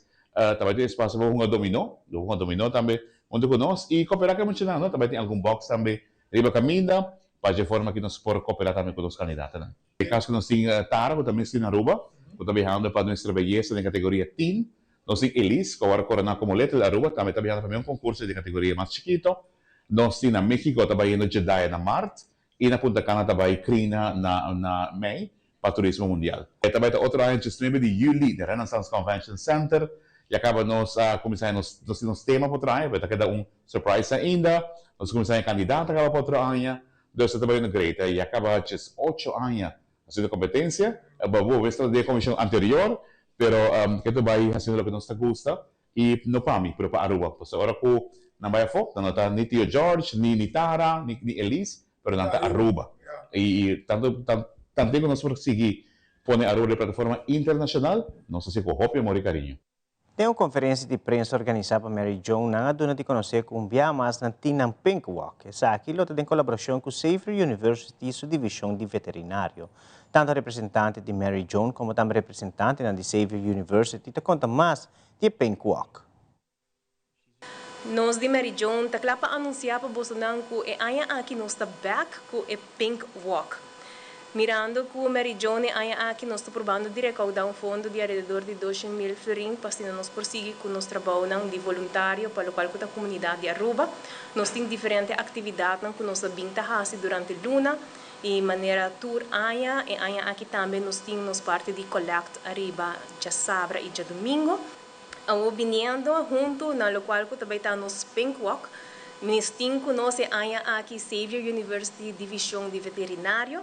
também tem espaço para um dominó também, onde conosco, e cooperar com a gente, não? Também tem algum box também, riba caminha, para de forma que nós podemos cooperar também com os candidatos, não? Em caso que nós temos Tara, que também está na Aruba, que está viajando para nossa beleza na categoria Teen. Nós temos Elise, que agora corona como letra da Aruba, também está viajando para um concurso de categoria mais chiquito. Nós temos na México, está indo Jedi na Marte, e na Punta Cana está Krina na May, para turismo mundial. E também está outro ano, 19 de julho, da Renaissance Convention Center, e acaba nós começando nos temas para trás, vai ter um surprise ainda, nós começamos a candidato para outro ano, nós também no Great, e acaba 8 anos a competência, vou ver se a comissão anterior, pero que tu vai haciendo lo que nos gusta y no para mí, pero para Aruba. Pues ahora que no vaya foco, no está ni tío George, ni Tara, ni Elise, pero no está Aruba. Y tanto que nos seguir pone Aruba de plataforma internacional, no sé si con Hopi Mori Cariño. Tem uma conferência de prensa organizada por Mary Jo na dona de conhecer com mais na Tinam Pink Walk. Essa aqui lota em colaboração com Xavier University e sua divisão de veterinário. Tanto a representante de Mary Jo como também representante da Xavier University te conta mais de Pink Walk. Nós de Mary Jo te clapa anunciar para Bolsonaro que é aqui nós está back com o Pink Walk. Mirando que o Mary Jo aqui nós estamos probando de recaudar fundo de alrededor de 200.000 florins para nós prosseguir com nosso trabalho de voluntário para o qual a comunidade de Aruba. Nós temos diferentes atividades que nós temos durante a luna e maneira tour e aqui também nós temos parte de collect arriba já sábado e já domingo. Ao vindo junto na local que também está nos Pink Walk. Nós temos aqui Xavier University Divisão de Veterinário.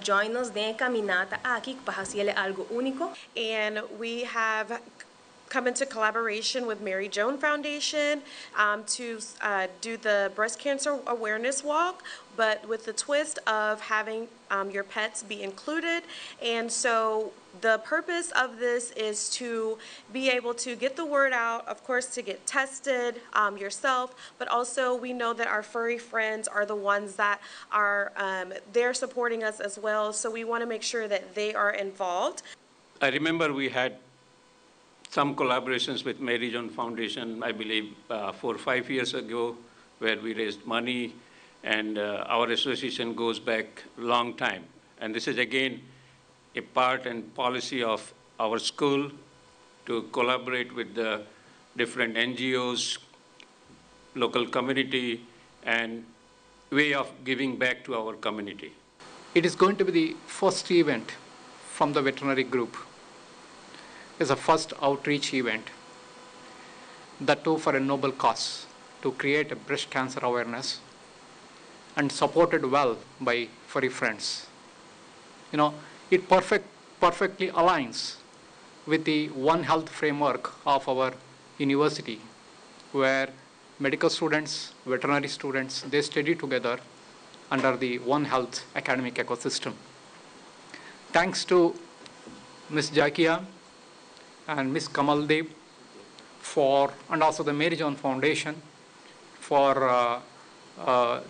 Join us de caminata aqui para fazer algo único. And we have come into collaboration with Mary Jo Foundation to do the breast cancer awareness walk, but with the twist of having your pets be included. And so the purpose of this is to be able to get the word out, of course, to get tested yourself, but also we know that our furry friends are the ones that are, they're supporting us as well, so we want to make sure that they are involved. I remember we had some collaborations with Mary Jo Foundation, I believe 4 or 5 years ago, where we raised money, and our association goes back a long time. And this is again a part and policy of our school to collaborate with the different NGOs, local community, and way of giving back to our community. It is going to be the first event from the veterinary group. It's a first outreach event, that too for a noble cause. to create a breast cancer awareness and supported well by furry friends. You know, it perfectly aligns with the One Health framework of our university, where medical students, veterinary students, they study together under the One Health academic ecosystem. Thanks to Ms. Jakia and Ms. Kamal Dev and also the Mary John Foundation for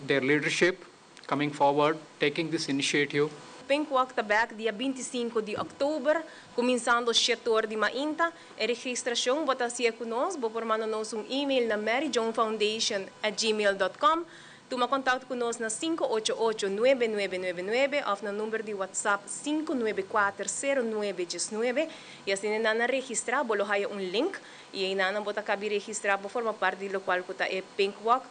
their leadership coming forward, taking this initiative. Pink Walk Tabak, dia 25 de outubro, começando às 7 horas de manhã. A registração bota ser conosco, por mandar-nos e-mail na maryjohnfoundation@gmail.com. Toma contato conosco na 588-9999 ou no número de WhatsApp 594-0919. E assim, nana registrar, bolo haya link. E aí, nana bota cabe registrar para formar parte do qual é Pink Walk.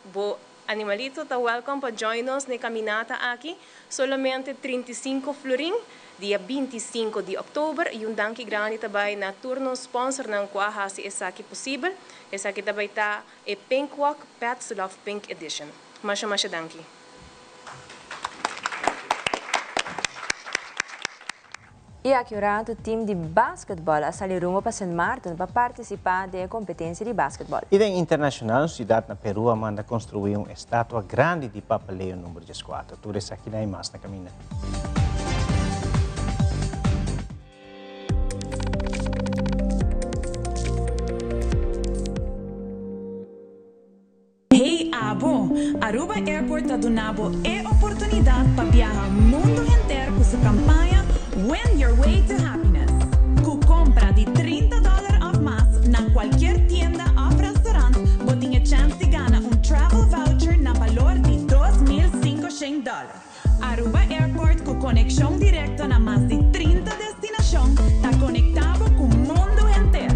Animalito, está welcome para join us na caminata aqui. Solamente 35 florin, dia 25 de outubro. E danke grande também na turno sponsor ng kuha se essa aqui possível. Essa aqui também está Pink Walk Pets Love Pink Edition. Masha danke. E aqui o time de basquetebol a sair rumo para San Martin para participar da competência de basquetebol. E da internacional, cidade na Peru manda construir uma estátua grande de Papa Leo número 14. Tudo isso aqui na mais na caminha. Hey Abo, Aruba Airport está donando a oportunidade para viajar o mundo inteiro com sua campanha Win Your Way to Happiness. Com compra de $30 ou mais na qualquer tienda ou restaurante, você tem a chance de ganhar travel voucher na valor de $2.500. Aruba Airport com conexão direta na mais de 30 destinações, está conectado com o mundo inteiro.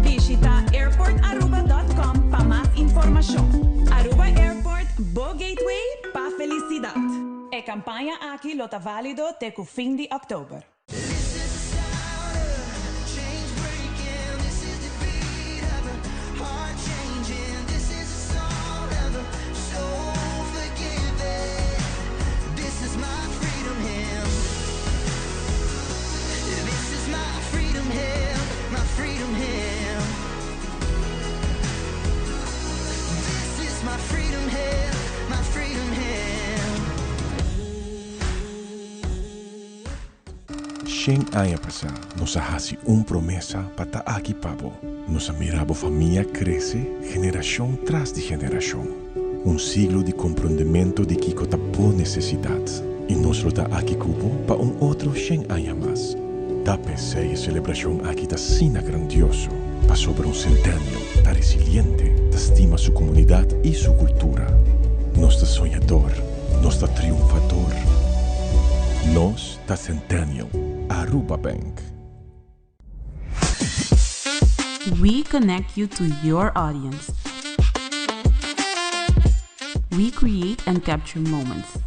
Visita airportaruba.com para mais informação. Aruba Airport, Bo Gateway para felicidade. A campanha aqui está válido até o fim de outubro. Shen aya pasa, nos hace promesa para aquí pabo. Nos mirabo familia crece, generación tras de generación. Siglo de comprendimiento de que por necesidad. Y nos lo da aquí cubo para otro Shen aya más. Tape se celebración aquí ta sina grandioso. Pa sobre centenio, ta resiliente, ta estima su comunidad y su cultura. Nos ta soñador, nos ta triunfador. Nos ta centennial. Aruba Bank. We connect you to your audience. We create and capture moments.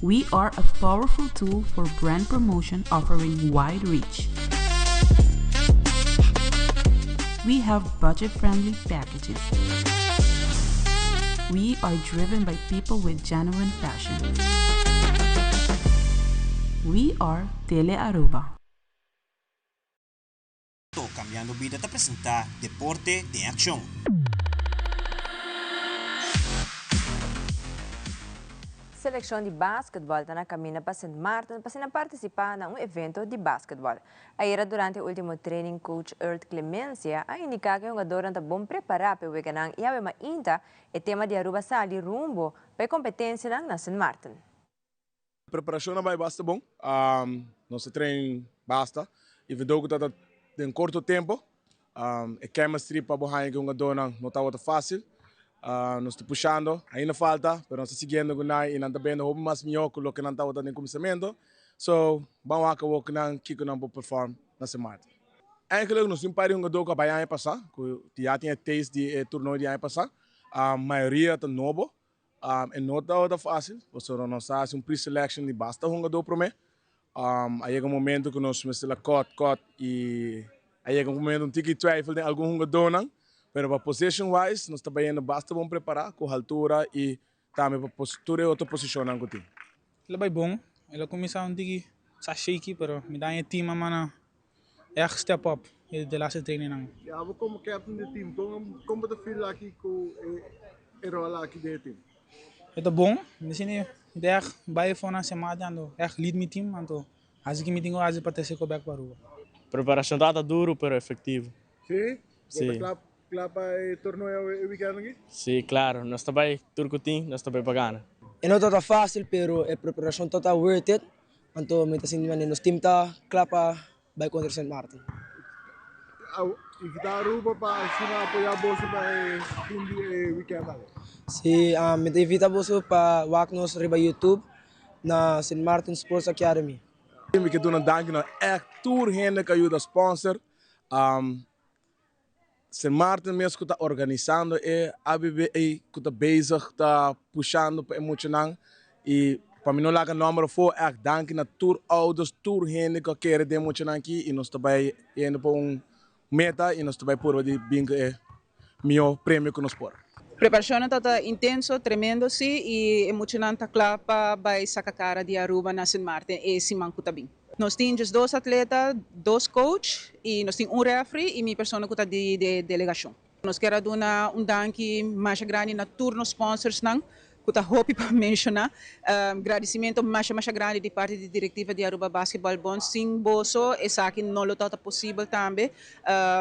We are a powerful tool for brand promotion offering wide reach. We have budget-friendly packages. We are driven by people with genuine passion. We are Tele Aruba. Cambiando Vida te presenta Deporte de Acción. Seleção de basquetebol está na caminho para St. Martin para participar em evento de basquetebol. Aí, durante o último training, coach Earth Clemencia a indicar que o jogador está bom preparado para o weekend e a ainda o tema de Aruba sali rumbo para a competência na St. Martin. A preparação vai bastante bom. Nosso treino basta. E vedo que está em curto tempo. A chemistry para o jogador não está fácil. Nós estamos puxando, ainda falta, mas nós estamos seguindo com nós e nós estamos vendo mais melhor que o que nós estamos no começamento. So, vamos acabar com nós que nós vamos performar na semana. Eigenlijk nós temos um jogador que vai passar, que já tinha teste de torneio de ano passado. A maioria está novo. E não está fácil, porque nós temos um pre-selection de basta jogador para mim. Aí é um momento que nós começamos a cut e aí é um momento que twijfel de algum jogador não. Pero para position wise, nós estamos indo basta bom preparar com altura e também para postura e outra posição no time. Ele vai bom, ele começa um digi sa shaky, pero me dá team mana echt step up de laatste training nang. Ja, we komen captain de team. Como você feel aqui com o rol aqui do team? Het is bom, misschien de echt bij van een semana ando echt lead mijn team ando as que me tenho as para ter se coberto para rua. Preparação tá duro, pero efetivo. Sim? Sim. Claro para torneio e weekend aqui? Sim, claro. Nós também turco team, nós também pagando. Não está fácil, pero a preparação está worth it. Então, me está sentindo nos team tá clapa by contra St. Martin. E que tá Aruba para apoiar a bolsa para o weekend. Sim, me invita a bolsa para waknos riba YouTube na St. Martin Sports Academy. We kunnen doen een dankje naar echt toerheen que ajuda sponsor. St. Martin mesmo está organizando e ABB está bezig, está puxando para emocionar e para mim não laga número 4 echt dank na tour ouders toerheen que querem de emocionar aqui e nós também indo para meta e nós também por de bingo meu prêmio que nós por. Preparação está intenso, tremendo sim e emocionante claro para sacar cara de Aruba na St. Martin e Simão Cutabim. Nós temos 2 atletas, 2 coaches e nós temos referee e minha pessoa que está de delegação. Nós queremos dar danke mais grande na turno sponsors não, que está hope para mencionar. Agradecimento mais grande de parte da diretiva de Aruba Basketball Bond, sim, bolso, essa aqui não lo está possível também.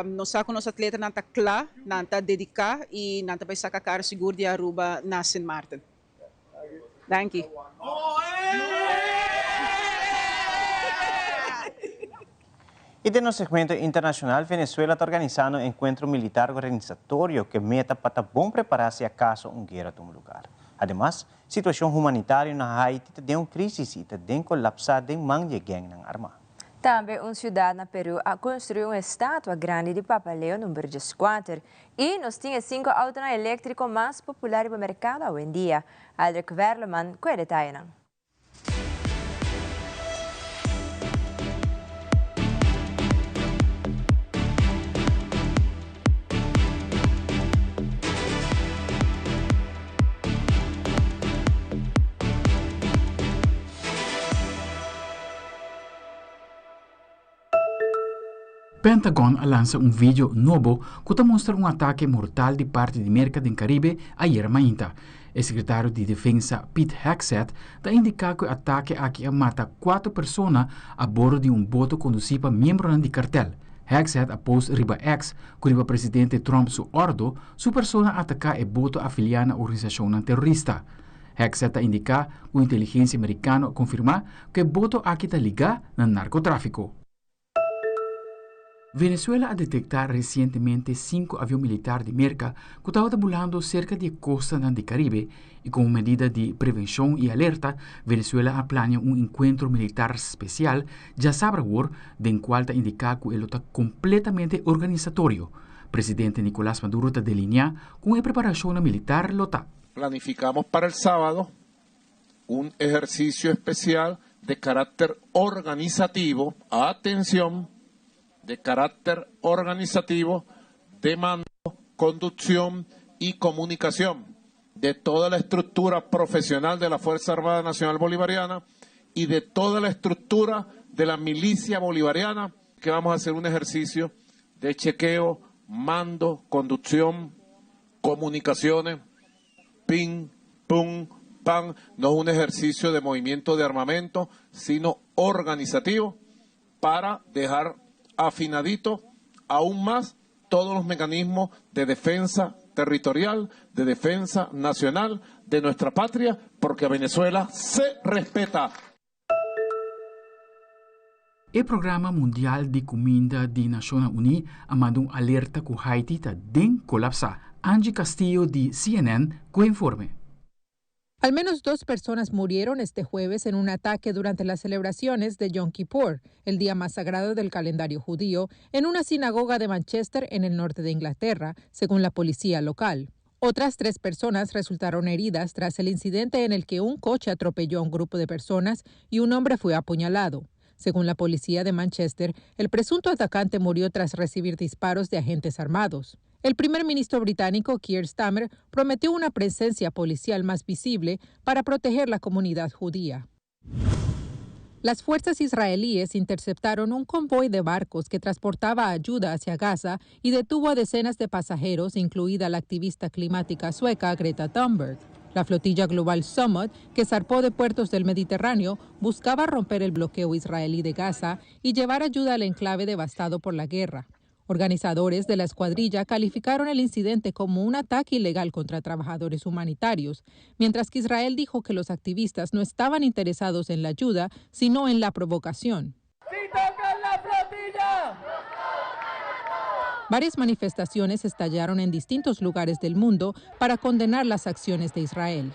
Nós saco nos atletas não está claro, não está dedicado e não está para sacar cara seguro de Aruba na St. Martin. Danke. E no segmento internacional, Venezuela está organizando um encontro militar organizatório que meta para bom preparar-se a caso guerra tome lugar. Además, situação humanitária na Haiti tem crise e tem colapsado em mão de gang ng arma. Também uma cidade na Peru a construir uma estátua grande de Papa Leo número 4 e nós tínhamos 5 autos elétricos mais populares no mercado hoje em dia. Aldrich Verleman com detalhes. Pentagon lança vídeo novo que mostra ataque mortal de parte de América do Caribe ayer mainta. O secretário de Defesa Pete Hegseth da indica que o ataque aqui mata 4 pessoas a bordo de bote conduzido por membros do cartel. Hegseth após riba X, que o presidente Trump su ordo, su persona atacar bote afiliada à organização terrorista. Hegseth indica que a inteligência americana confirma que o bote aqui está ligado ao narcotráfico. Venezuela ha detectado recientemente 5 aviones militares de América que estaban volando cerca de costa del Caribe y como medida de prevención y alerta, Venezuela ha planeado un encuentro militar especial ya sábado, del cual está indicado que él está completamente organizatorio. Presidente Nicolás Maduro está delineado con la preparación militar lota. Planificamos para el sábado un ejercicio especial de carácter organizativo, atención, de carácter organizativo, de mando, conducción y comunicación de toda la estructura profesional de la Fuerza Armada Nacional Bolivariana y de toda la estructura de la milicia bolivariana, que vamos a hacer un ejercicio de chequeo, mando, conducción, comunicaciones, ping, pum, pan, no un ejercicio de movimiento de armamento, sino organizativo para dejar afinadito aún más todos los mecanismos de defensa territorial, de defensa nacional de nuestra patria, porque a Venezuela se respeta. El Programa Mundial de Comida de Naciones Unidas ha mandado un alerta que Haití está den colapsa. Angie Castillo de CNN con informe. Al menos 2 personas murieron este jueves en un ataque durante las celebraciones de Yom Kippur, el día más sagrado del calendario judío, en una sinagoga de Manchester, en el norte de Inglaterra, según la policía local. Otras 3 personas resultaron heridas tras el incidente en el que un coche atropelló a un grupo de personas y un hombre fue apuñalado. Según la policía de Manchester, el presunto atacante murió tras recibir disparos de agentes armados. El primer ministro británico Keir Starmer prometió una presencia policial más visible para proteger la comunidad judía. Las fuerzas israelíes interceptaron un convoy de barcos que transportaba ayuda hacia Gaza y detuvo a decenas de pasajeros, incluida la activista climática sueca Greta Thunberg. La flotilla global Summit, que zarpó de puertos del Mediterráneo, buscaba romper el bloqueo israelí de Gaza y llevar ayuda al enclave devastado por la guerra. Organizadores de la escuadrilla calificaron el incidente como un ataque ilegal contra trabajadores humanitarios, mientras que Israel dijo que los activistas no estaban interesados en la ayuda, sino en la provocación. ¡Si tocan la flotilla! Varias manifestaciones estallaron en distintos lugares del mundo para condenar las acciones de Israel.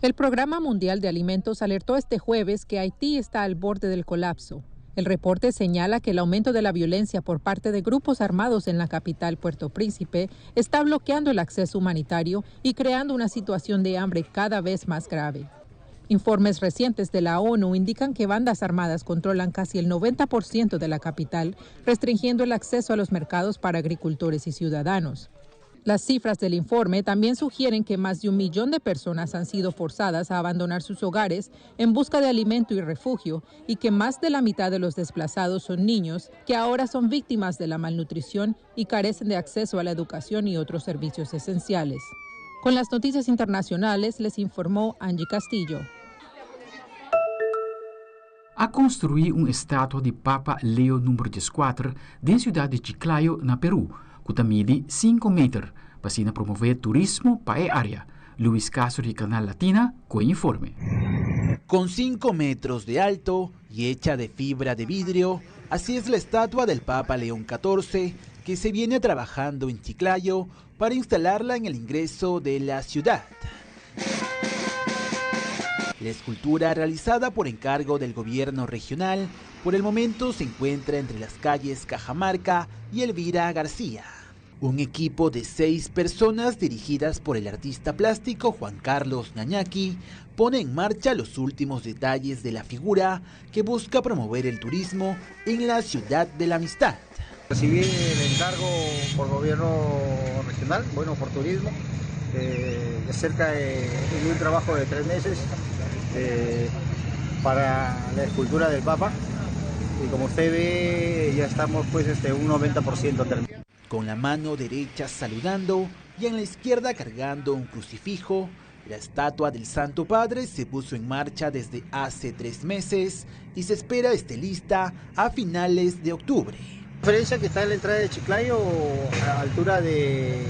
El Programa Mundial de Alimentos alertó este jueves que Haití está al borde del colapso. El reporte señala que el aumento de la violencia por parte de grupos armados en la capital Puerto Príncipe está bloqueando el acceso humanitario y creando una situación de hambre cada vez más grave. Informes recientes de la ONU indican que bandas armadas controlan casi el 90% de la capital, restringiendo el acceso a los mercados para agricultores y ciudadanos. Las cifras del informe también sugieren que más de 1 millón de personas han sido forzadas a abandonar sus hogares en busca de alimento y refugio y que más de la mitad de los desplazados son niños que ahora son víctimas de la malnutrición y carecen de acceso a la educación y otros servicios esenciales. Con las noticias internacionales les informó Angie Castillo. A construir uma estátua de Papa Leo número 14 na cidade de Chiclayo, na Peru, que mide 5 metros, para promover turismo para a área. Luis Castro de Canal Latina, con informe. Con 5 metros de alto y hecha de fibra de vidrio, así es la estatua del Papa León XIV, que se viene trabajando en Chiclayo para instalarla en el ingreso de la ciudad. La escultura, realizada por encargo del gobierno regional, por el momento se encuentra entre las calles Cajamarca y Elvira García. Un equipo de 6 personas dirigidas por el artista plástico Juan Carlos Ñañaki pone en marcha los últimos detalles de la figura que busca promover el turismo en la ciudad de la amistad. Recibí el encargo por gobierno regional, bueno, por turismo, de cerca de un trabajo de 3 meses para la escultura del Papa. Y como usted ve, ya estamos pues un 90% terminado. Con la mano derecha saludando y en la izquierda cargando un crucifijo, la estatua del Santo Padre se puso en marcha desde hace 3 meses y se espera esté lista a finales de octubre. La diferencia que está en la entrada de Chiclayo, a la altura de,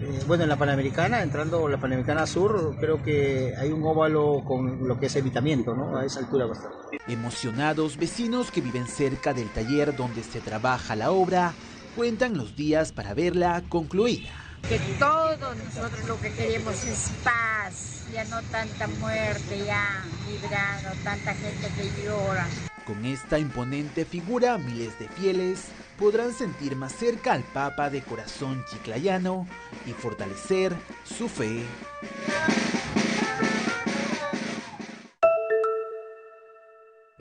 en la Panamericana, entrando la Panamericana Sur, creo que hay un óvalo con lo que es evitamiento, ¿no? A esa altura bastante. Emocionados vecinos que viven cerca del taller donde se trabaja la obra, cuentan los días para verla concluida. Que todos nosotros lo que queremos es paz, ya no tanta muerte, ya librado, tanta gente que llora. Con esta imponente figura, miles de fieles podrán sentir más cerca al Papa de corazón chiclayano y fortalecer su fe.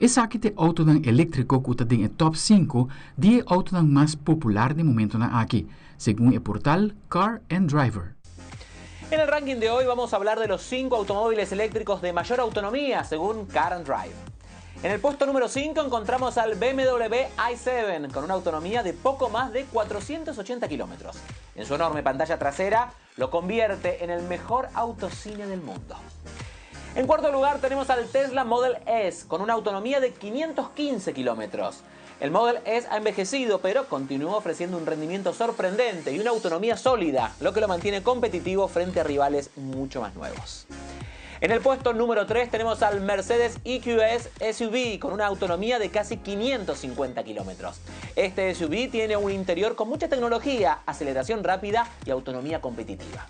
Esa aqui é auto elétrico que está em top 5 de auto mais popular de momento na aqui, según el portal Car and Driver. En el ranking de hoy vamos a hablar de los 5 automóviles eléctricos de mayor autonomía según Car and Drive. En el puesto número 5 encontramos al BMW i7 con una autonomía de poco más de 480 kilómetros. En su enorme pantalla trasera lo convierte en el mejor autocine del mundo. En cuarto lugar tenemos al Tesla Model S con una autonomía de 515 kilómetros. El Model S ha envejecido, pero continúa ofreciendo un rendimiento sorprendente y una autonomía sólida, lo que lo mantiene competitivo frente a rivales mucho más nuevos. En el puesto número 3 tenemos al Mercedes EQS SUV con una autonomía de casi 550 kilómetros. Este SUV tiene un interior con mucha tecnología, aceleración rápida y autonomía competitiva.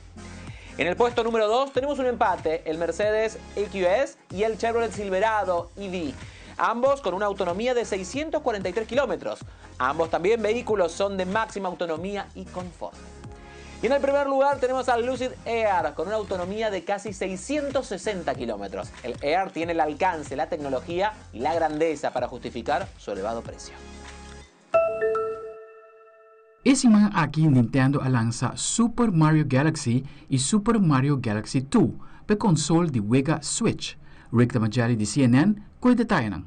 En el puesto número 2 tenemos un empate, el Mercedes EQS y el Chevrolet Silverado EV. Ambos con una autonomía de 643 kilómetros. Ambos también vehículos son de máxima autonomía y confort. Y en el primer lugar tenemos al Lucid Air con una autonomía de casi 660 kilómetros. El Air tiene el alcance, la tecnología y la grandeza para justificar su elevado precio. Esse man aqui Nintendo lança Super Mario Galaxy e Super Mario Galaxy 2 para console de Wega Switch. Rick Tamajali de CNN com detalhe não.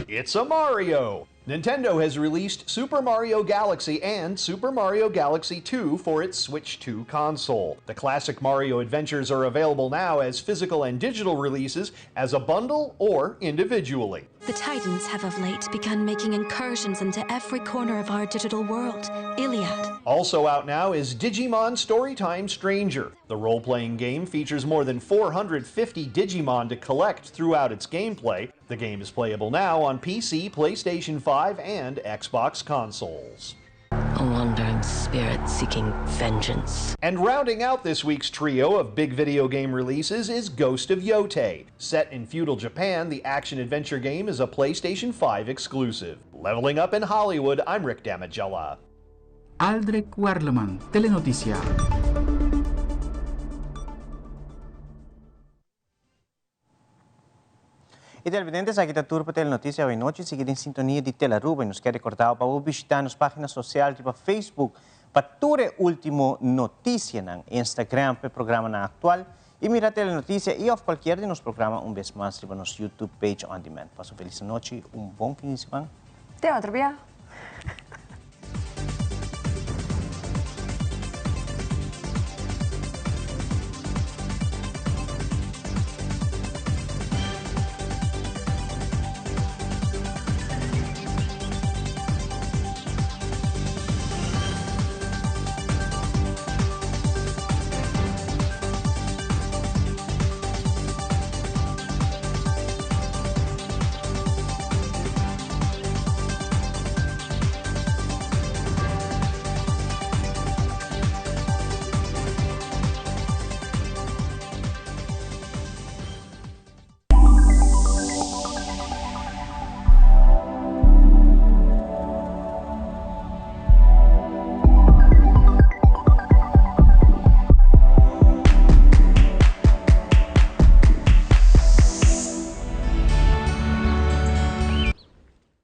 It's a Mario! Nintendo has released Super Mario Galaxy and Super Mario Galaxy 2 for its Switch 2 console. The classic Mario adventures are available now as physical and digital releases, as a bundle, or individually. The Titans have of late begun making incursions into every corner of our digital world. Iliad. Also out now is Digimon Storytime Stranger. The role-playing game features more than 450 Digimon to collect throughout its gameplay. The game is playable now on PC, PlayStation 5, and Xbox consoles. A wandering spirit seeking vengeance. And rounding out this week's trio of big video game releases is Ghost of Yotei. Set in feudal Japan, the action-adventure game is a PlayStation 5 exclusive. Leveling up in Hollywood, I'm Rick Damagella. Aldrich Warleman, Telenoticia. E televidentes, aqui está tudo para Telenotícia hoje noite. Seguir em sintonia de Telaruba e nos quer recordar para visitar nas páginas sociais tipo Facebook para toda a última notícia no Instagram para o programa na atual e mirar Telenotícia e qualquer de nos programa vez mais para nosso YouTube page on demand. Passo feliz noite, bom fim de semana. Até outro dia.